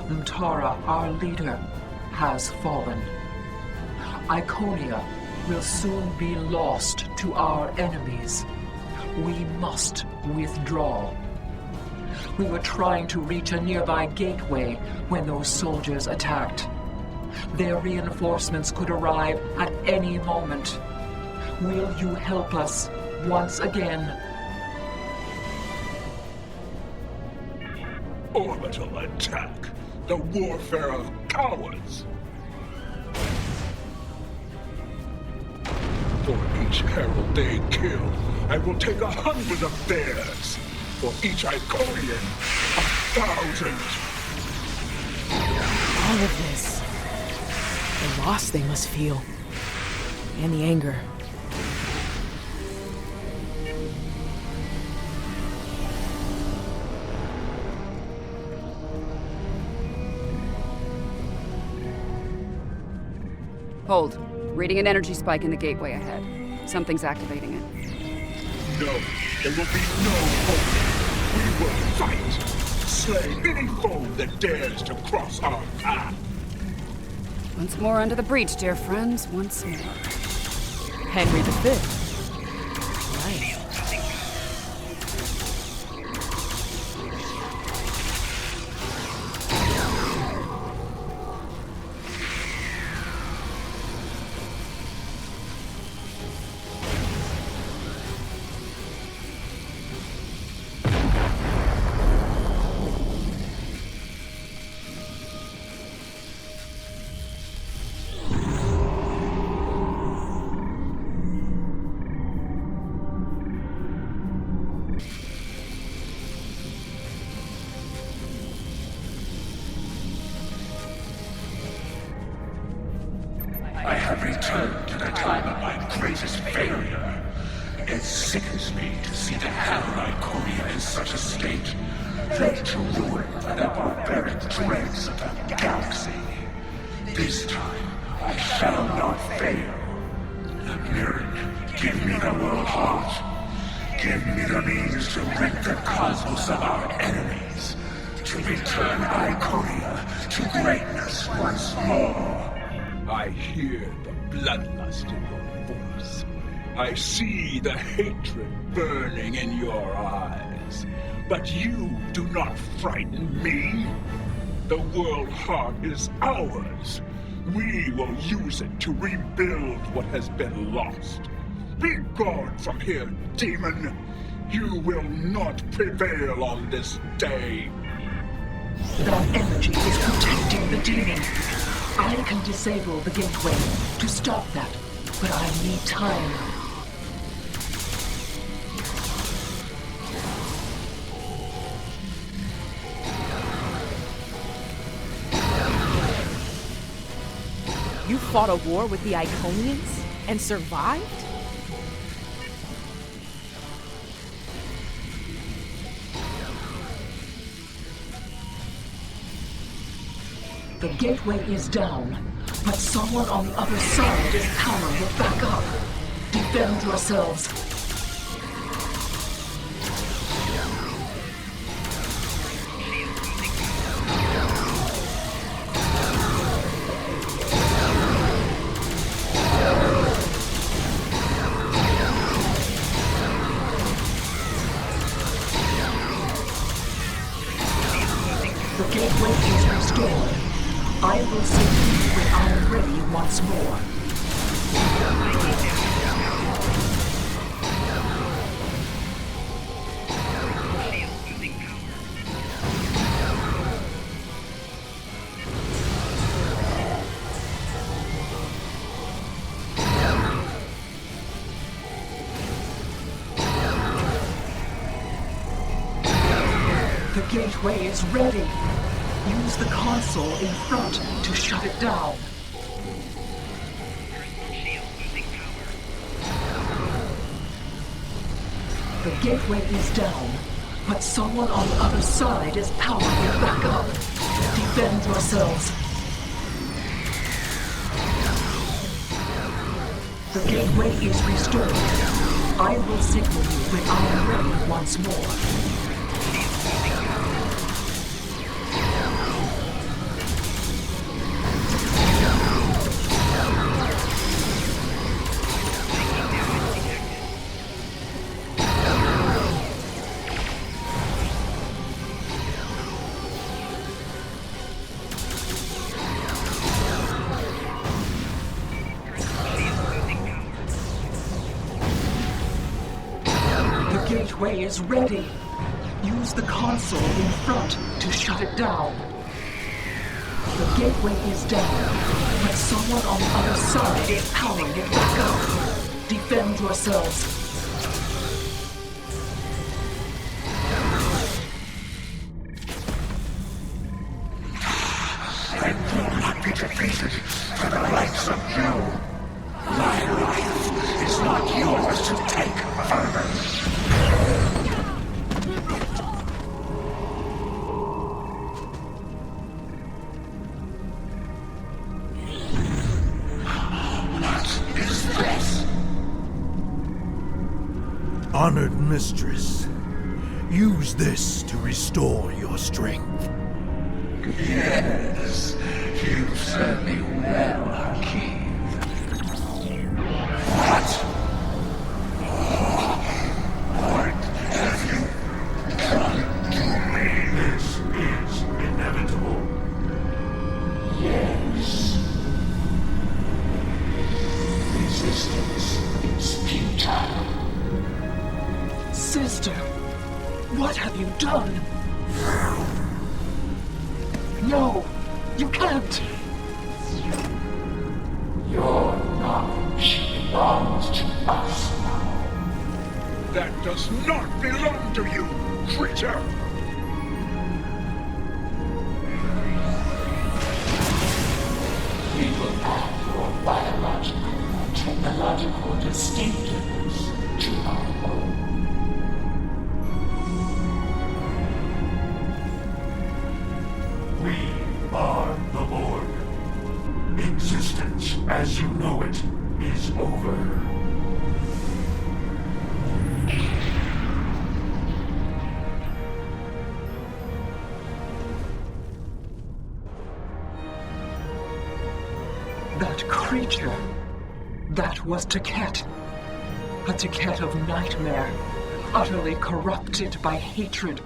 Mtara, our leader, has fallen. Iconia will soon be lost to our enemies. We must withdraw. We were trying to reach a nearby gateway when those soldiers attacked. Their reinforcements could arrive at any moment. Will you help us once again? Orbital attack. The warfare of cowards. For each herald they kill, I will take 100 of theirs. For each Iconian, 1,000. All of this. The loss they must feel. And the anger. Hold. Reading an energy spike in the gateway ahead. Something's activating it. No, there will be no hope. We will fight. Slay any foe that dares to cross our path. Once more under the breach, dear friends. Once more. Henry V. Nice. I have returned to the time of my greatest failure. It sickens me to see the hell Iconia in such a state, laid to ruin by the barbaric dregs of the galaxy. This time, I shall not fail. Mirren, give me the world heart. Give me the means to rid the cosmos of our enemies, to return Iconia to greatness once more. I hear the bloodlust in your voice. I see the hatred burning in your eyes. But you do not frighten me. The world heart is ours. We will use it to rebuild what has been lost. Be gone from here, demon. You will not prevail on this day. That energy is protecting the demon. I can disable the gateway to stop that, but I need time. You fought a war with the Iconians and survived? The gateway is down, but someone on the other side is powering it back up. Defend yourselves. The gateway is restored. I will save you when I am ready once more. The gateway is ready. Use the console in front to shut it down. The gateway is down, but someone on the other side is powering it back up. Defend yourselves. The gateway is restored. I will signal you when I am ready once more. The gateway is ready. Use the console in front to shut it down. The gateway is down, but someone on the other side is powering it back up. Defend yourselves. I will not be defeated for the likes of you. My life is not yours to take further. Honored mistress, use this to restore your strength. Yes, you've served me well, Hakim. What? What have you done to me? This is inevitable. Yes. Resistance is futile. Sister, what have you done? No, you can't. Your knowledge belongs to us now. That does not belong to you, creature! We will add your biological and technological distinctiveness to our own. We are the Lord. Existence as you know it is over. creature. That was Taket. A Taket of nightmare, utterly corrupted by hatred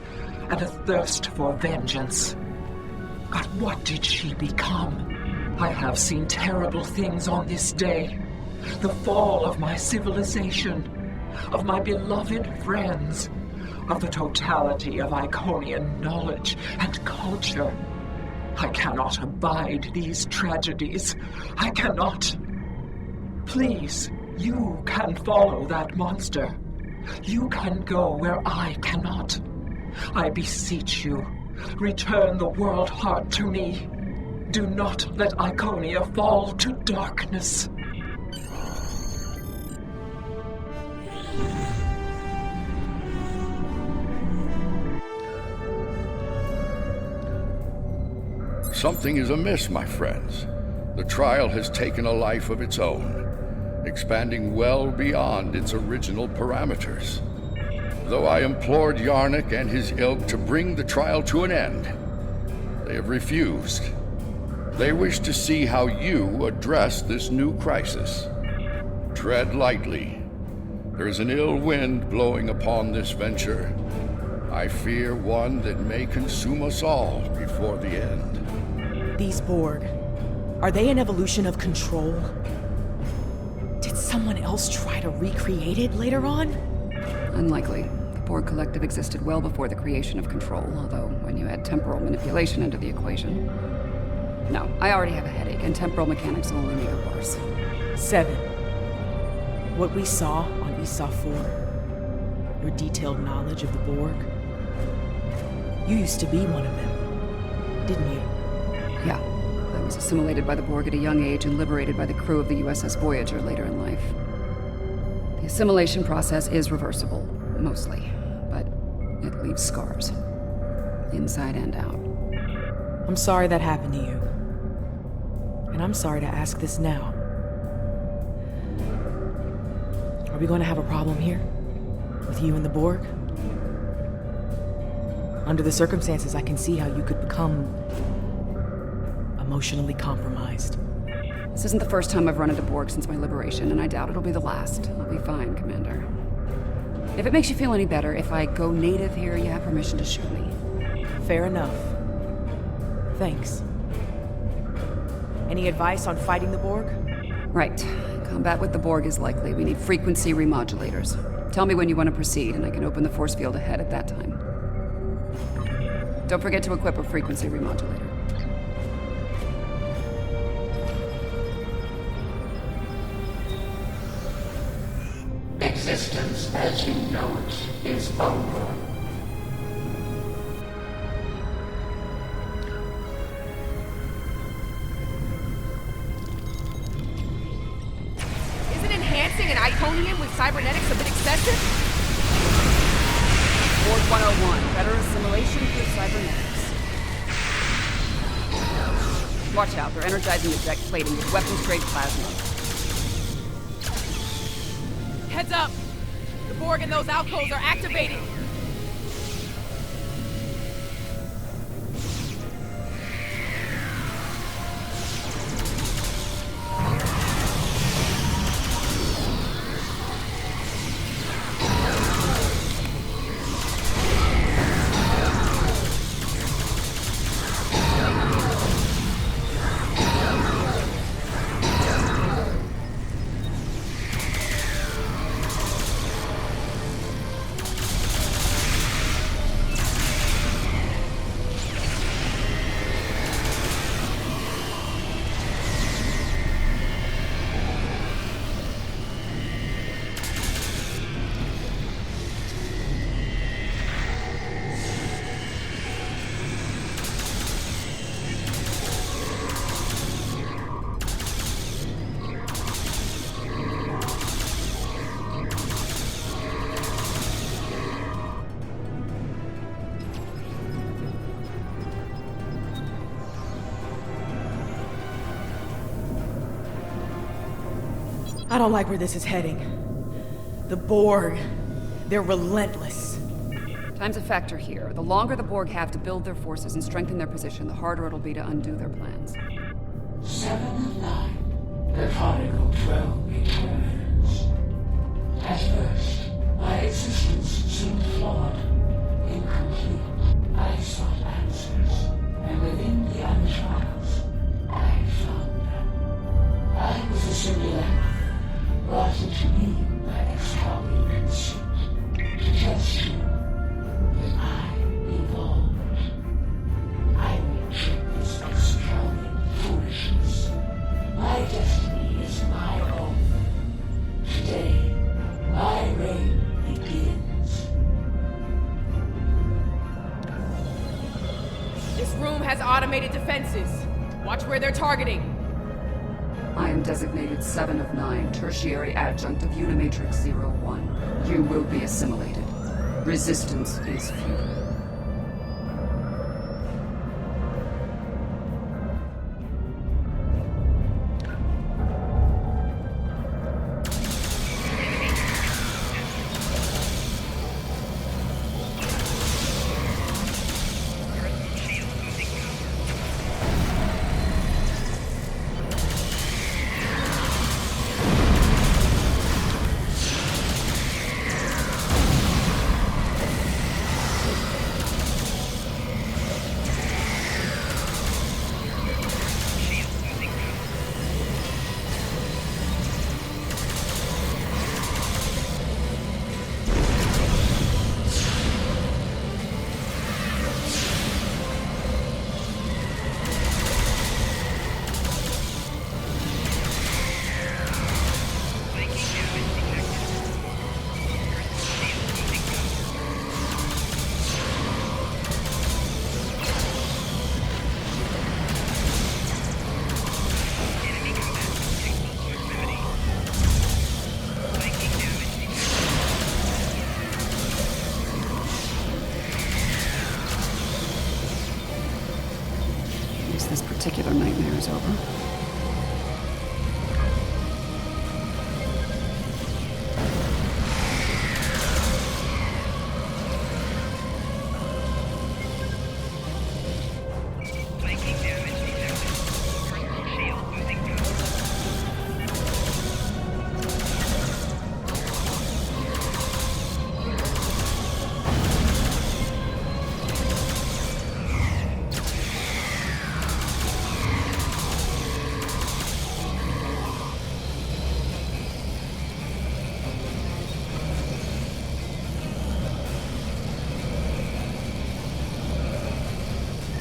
and a thirst for vengeance. But what did she become? I have seen terrible things on this day. The fall of my civilization, of my beloved friends, of the totality of Iconian knowledge and culture. I cannot abide these tragedies. I cannot. Please, you can follow that monster. You can go where I cannot. I beseech you, return the world heart to me. Do not let Iconia fall to darkness. Something is amiss, my friends. The trial has taken a life of its own, expanding well beyond its original parameters. Though I implored Yarnek and his ilk to bring the trial to an end, they have refused. They wish to see how you address this new crisis. Tread lightly. There is an ill wind blowing upon this venture. I fear one that may consume us all before the end. These Borg, are they an evolution of control? Did someone else try to recreate it later on? Unlikely. The Borg Collective existed well before the creation of control, although when you add temporal manipulation into the equation... No, I already have a headache, and temporal mechanics will only make it worse. 7. What we saw on Esau 4, your detailed knowledge of the Borg, you used to be one of them, didn't you? Yeah. I was assimilated by the Borg at a young age and liberated by the crew of the I.S.S. Voyager later in life. The assimilation process is reversible, mostly, but it leaves scars. Inside and out. I'm sorry that happened to you. And I'm sorry to ask this now. Are we going to have a problem here? With you and the Borg? Under the circumstances, I can see how you could become... emotionally compromised. This isn't the first time I've run into Borg since my liberation, and I doubt it'll be the last. I'll be fine, Commander. If it makes you feel any better, if I go native here, you have permission to shoot me. Fair enough. Thanks. Any advice on fighting the Borg? Right. Combat with the Borg is likely. We need frequency remodulators. Tell me when you want to proceed, and I can open the force field ahead at that time. Don't forget to equip a frequency remodulator. Existence as you know it is over. Isn't enhancing an Iconian with cybernetics a bit excessive? Borg 101, better assimilation through cybernetics. Watch out, they're energizing the deck plating with weapons-grade plasma. Heads up! The Borg in those alcoves are activating! I don't like where this is heading. The Borg, they're relentless. Time's a factor here. The longer the Borg have to build their forces and strengthen their position, the harder it'll be to undo their plans. 7 of 9. the prodigal dwell returns. At first, my existence seemed flawed, incomplete. I sought answers, and within the untrials, I found them. I was a simulacrum, brought into being by Excalbia conceit, to test you that I evolved. I reject this Excalbian foolishness. My destiny is my own. Today, my reign begins. This room has automated defenses. Watch where they're targeting. I am designated 7 of 9, tertiary adjunct of Unimatrix 01. You will be assimilated. Resistance is futile. This particular nightmare is over.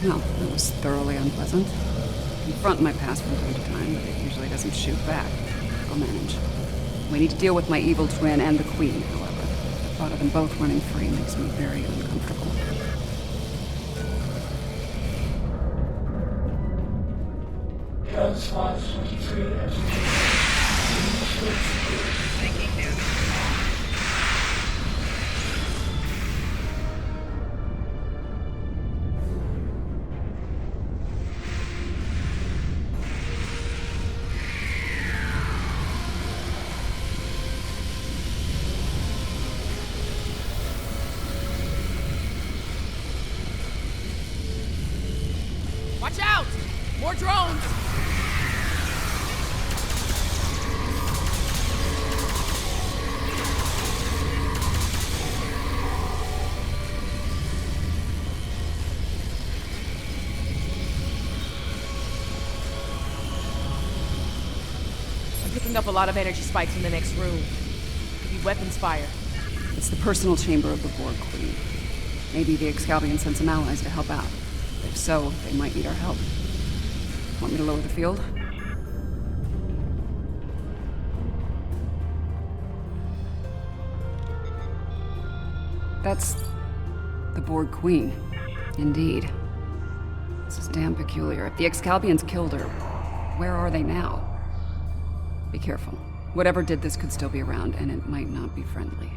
Well, it was thoroughly unpleasant. Confront my past from time to time, but it usually doesn't shoot back. I'll manage. We need to deal with my evil twin and the Queen, however. The thought of them both running free makes me very uncomfortable. Spot 23 taking damage. Watch out! More drones! I'm picking up a lot of energy spikes in the next room. Could be weapons fire. It's the personal chamber of the Borg Queen. Maybe the Excalbians sent some allies to help out. If so, they might need our help. Want me to lower the field? That's the Borg Queen. Indeed. This is damn peculiar. If the Excalbians killed her, where are they now? Be careful. Whatever did this could still be around, and it might not be friendly.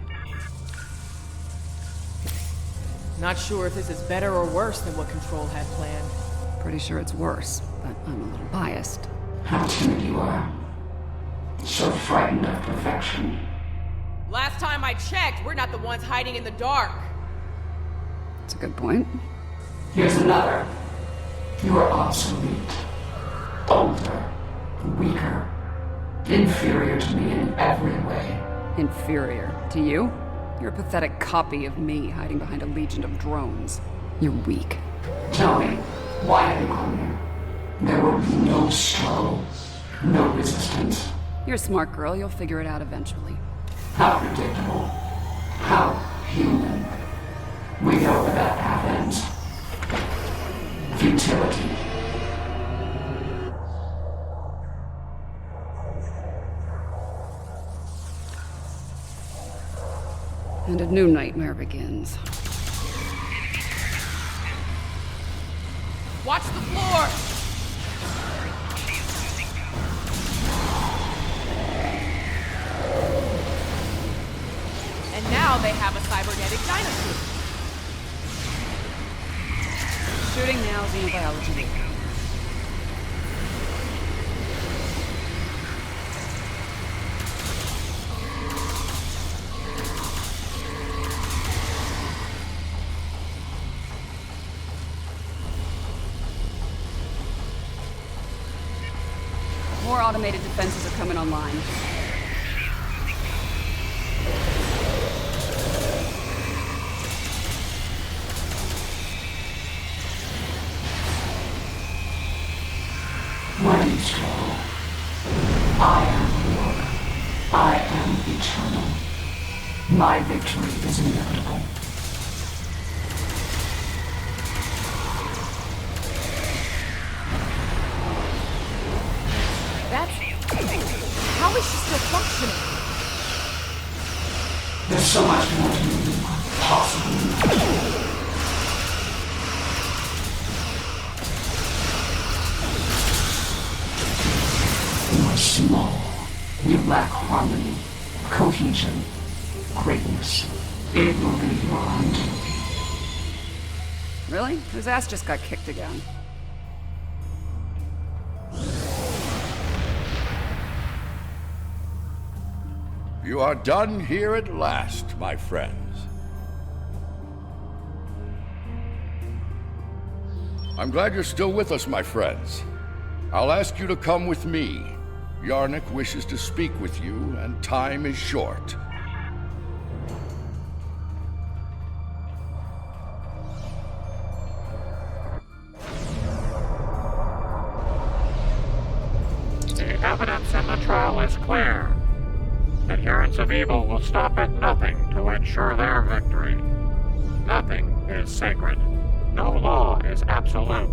Not sure if this is better or worse than what Control had planned. Pretty sure it's worse, but I'm a little biased. How timid you are. So frightened of perfection. Last time I checked, we're not the ones hiding in the dark. That's a good point. Here's another. You are obsolete. Older. Weaker. Inferior to me in every way. Inferior to you? You're a pathetic copy of me hiding behind a legion of drones. You're weak. Tell me, why have you come here? There will be no struggle, no resistance. You're a smart girl, you'll figure it out eventually. How predictable. How human. We know where that path ends. Futility. And a new nightmare begins. Watch the floor! And now they have a cybernetic dinosaur. Shooting now, xenobiology. More automated defenses are coming online. When you struggle, I am Lord. I am eternal. My victory is inevitable. How is she still functioning? There's so much more to me than possible. You are small. You lack harmony, cohesion, greatness. It will be your undoing. Really? His ass just got kicked again. You are done here at last, my friends. I'm glad you're still with us, my friends. I'll ask you to come with me. Yarnek wishes to speak with you, and time is short. The evidence in the trial is clear. Adherents of evil will stop at nothing to ensure their victory. Nothing is sacred. No law is absolute.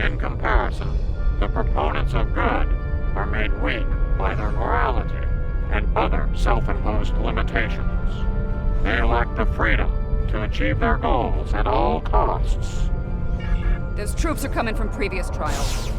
In comparison, the proponents of good are made weak by their morality and other self-imposed limitations. They lack the freedom to achieve their goals at all costs. Those troops are coming from previous trials.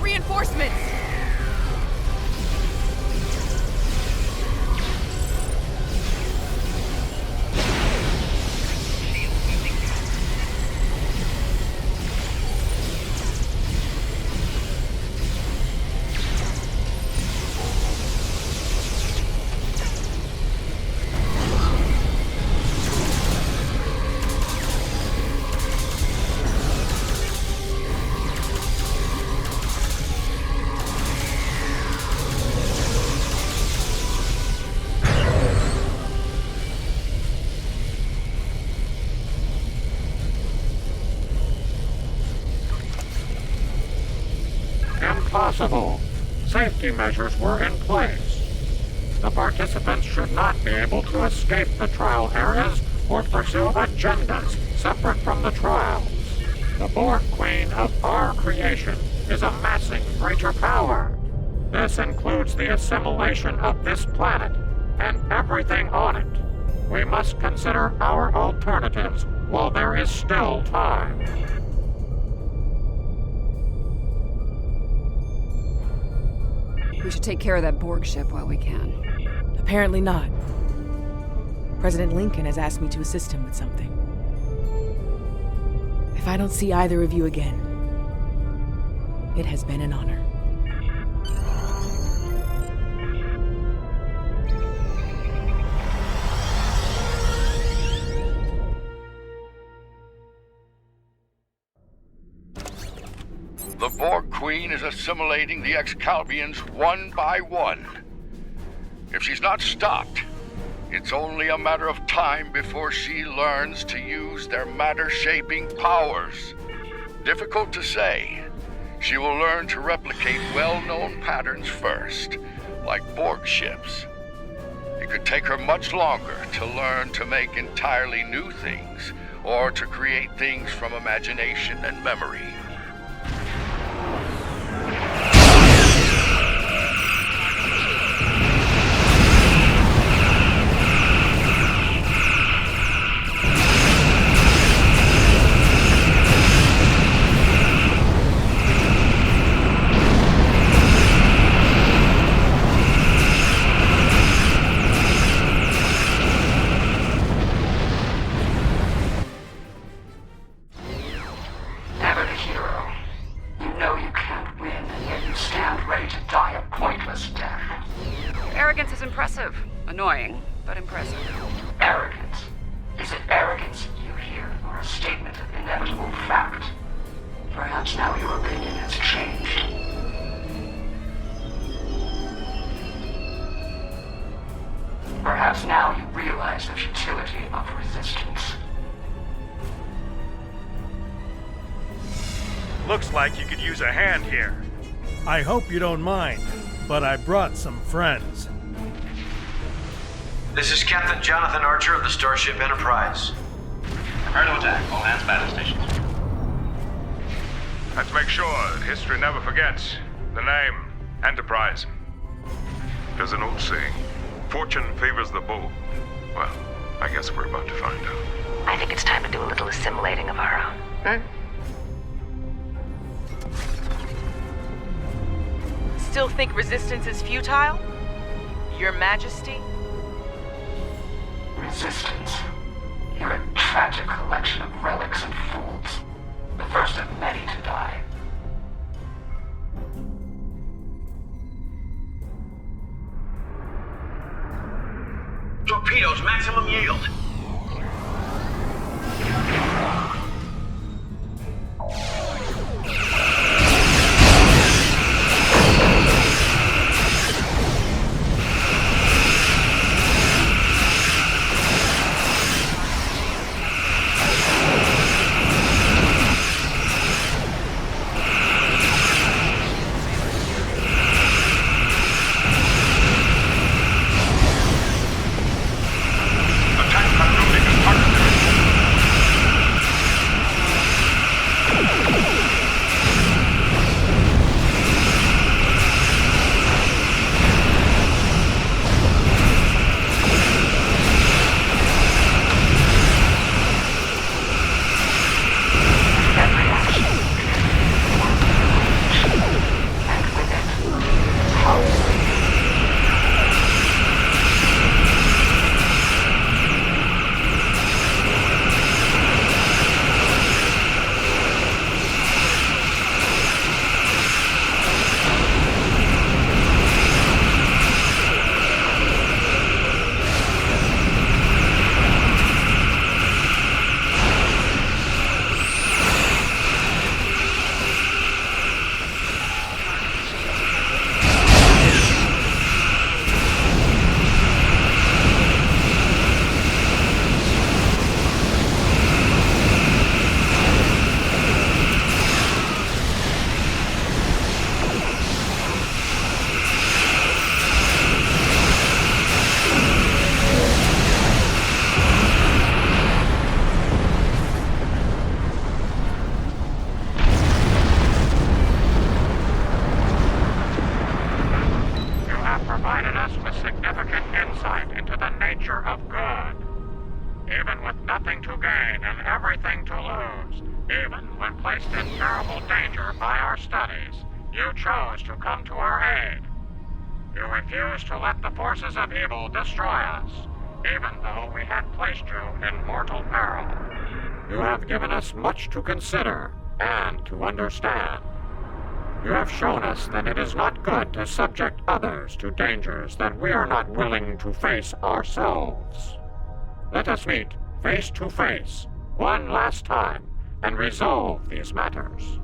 Reinforcements! Impossible. Safety measures were in place. The participants should not be able to escape the trial areas or pursue agendas separate from the trials. The Borg Queen of our creation is amassing greater power. This includes the assimilation of this planet and everything on it. We must consider our alternatives while there is still time. We should take care of that Borg ship while we can. Apparently not. President Lincoln has asked me to assist him with something. If I don't see either of you again, it has been an honor. The Borg Queen is assimilating the Excalbians one by one. If she's not stopped, it's only a matter of time before she learns to use their matter-shaping powers. Difficult to say. She will learn to replicate well-known patterns first, like Borg ships. It could take her much longer to learn to make entirely new things, or to create things from imagination and memory. Arrogance is impressive. Annoying, but impressive. Arrogance? Is it arrogance you hear, or a statement of inevitable fact? Perhaps now your opinion has changed. Perhaps now you realize the futility of resistance. Looks like you could use a hand here. I hope you don't mind, but I brought some friends. This is Captain Jonathan Archer of the Starship Enterprise. Prepare to attack. All hands battle stations. Let's make sure that history never forgets the name Enterprise. There's an old saying, fortune favors the bold. Well, I guess we're about to find out. I think it's time to do a little assimilating of our own. Still think resistance is futile? Your Majesty? Resistance? You're a tragic collection of relics and fools. The first of many to die. Torpedoes, maximum yield. Attack Even when placed in terrible danger by our studies, you chose to come to our aid. You refused to let the forces of evil destroy us, even though we had placed you in mortal peril. You have given us much to consider and to understand. You have shown us that it is not good to subject others to dangers that we are not willing to face ourselves. Let us meet face to face, one last time, and resolve these matters.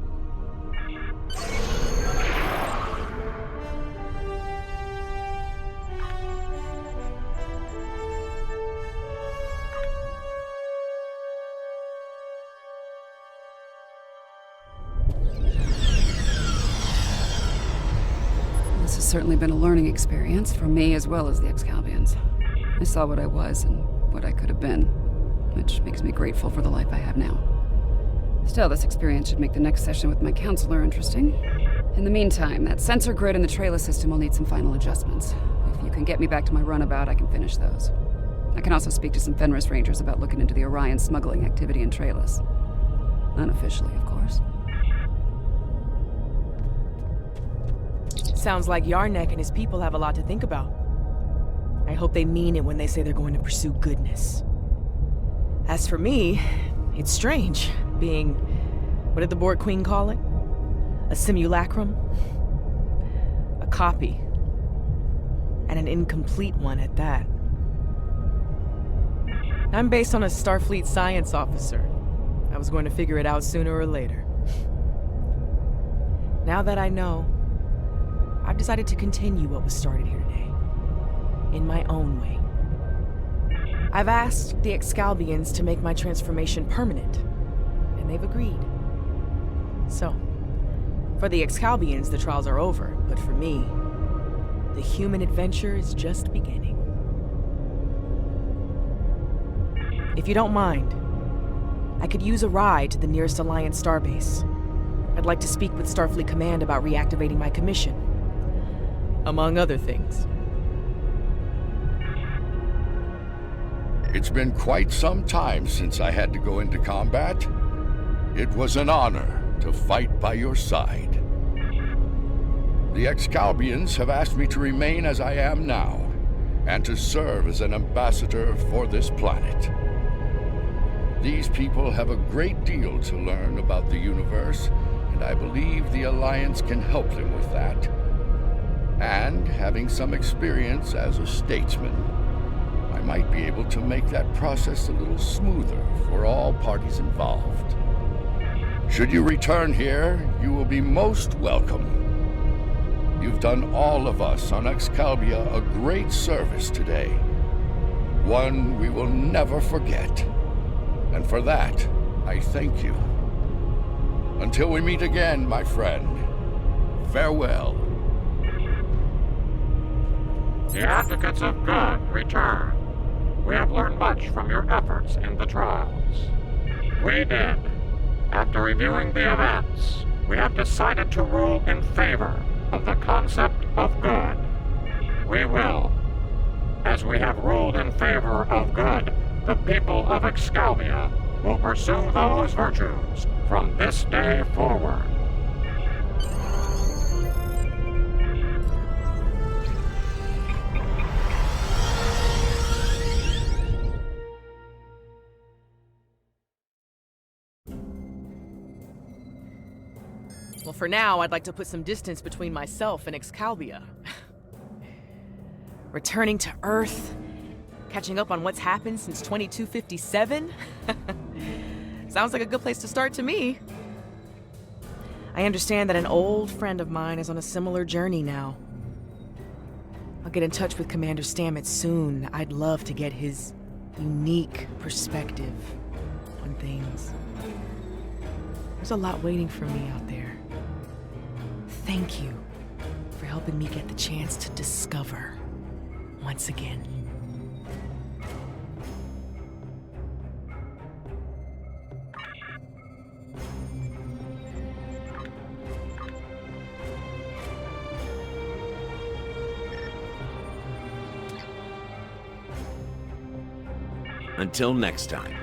This has certainly been a learning experience for me as well as the Excalbians. I saw what I was and what I could have been, which makes me grateful for the life I have now. Still, this experience should make the next session with my counselor interesting. In the meantime, that sensor grid in the trailer system will need some final adjustments. If you can get me back to my runabout, I can finish those. I can also speak to some Fenris Rangers about looking into the Orion smuggling activity in Trellis. Unofficially, of course. Sounds like Yarnek and his people have a lot to think about. I hope they mean it when they say they're going to pursue goodness. As for me, it's strange being, what did the Borg Queen call it? A simulacrum? A copy. And an incomplete one at that. I'm based on a Starfleet science officer. I was going to figure it out sooner or later. Now that I know, I've decided to continue what was started here today. In my own way. I've asked the Excalbians to make my transformation permanent, and they've agreed. So, for the Excalbians, the trials are over, but for me, the human adventure is just beginning. If you don't mind, I could use a ride to the nearest Alliance starbase. I'd like to speak with Starfleet Command about reactivating my commission. Among other things. It's been quite some time since I had to go into combat. It was an honor to fight by your side. The Excalbians have asked me to remain as I am now, and to serve as an ambassador for this planet. These people have a great deal to learn about the universe, and I believe the Alliance can help them with that. And having some experience as a statesman, I might be able to make that process a little smoother for all parties involved. Should you return here, you will be most welcome. You've done all of us on Excalbia a great service today. One we will never forget. And for that, I thank you. Until we meet again, my friend, farewell. The advocates of good return. We have learned much from your efforts in the trials. We did. After reviewing the events, we have decided to rule in favor of the concept of good. We will. As we have ruled in favor of good, the people of Excalbia will pursue those virtues from this day forward. Well, for now, I'd like to put some distance between myself and Excalbia. Returning to Earth, catching up on what's happened since 2257? Sounds like a good place to start to me. I understand that an old friend of mine is on a similar journey now. I'll get in touch with Commander Stamets soon. I'd love to get his unique perspective on things. There's a lot waiting for me out there. Thank you for helping me get the chance to discover once again. Until next time.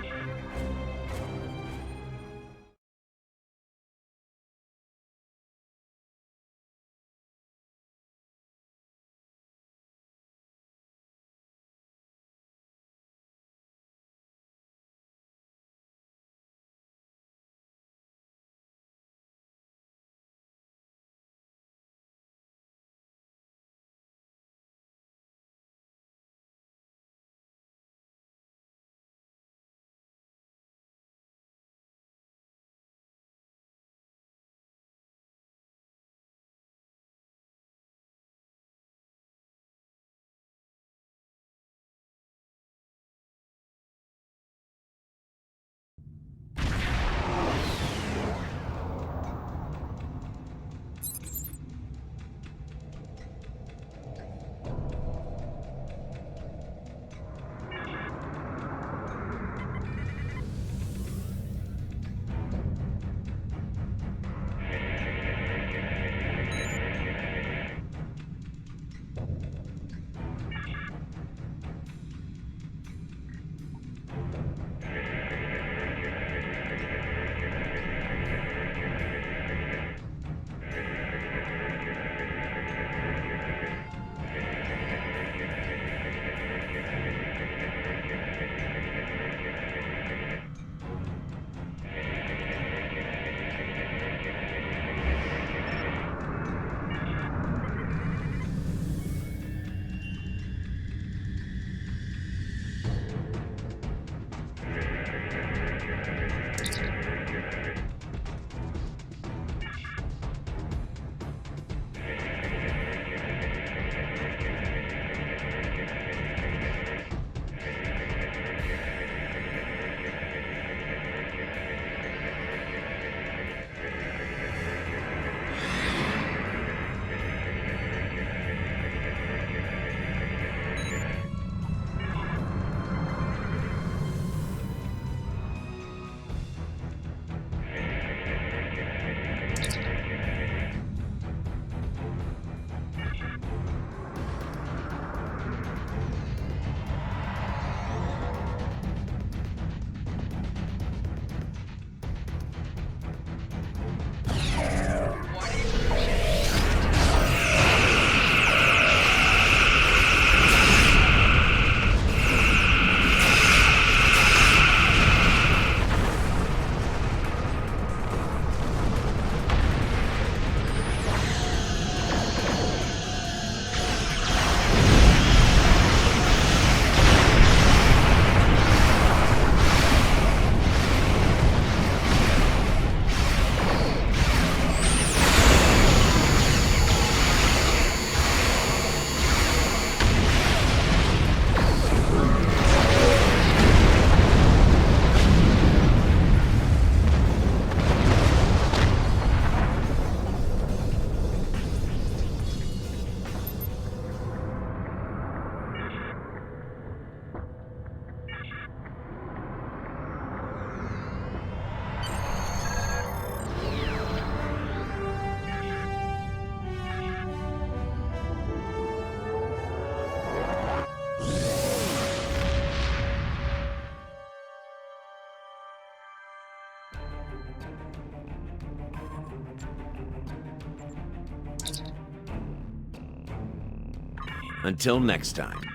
Until next time.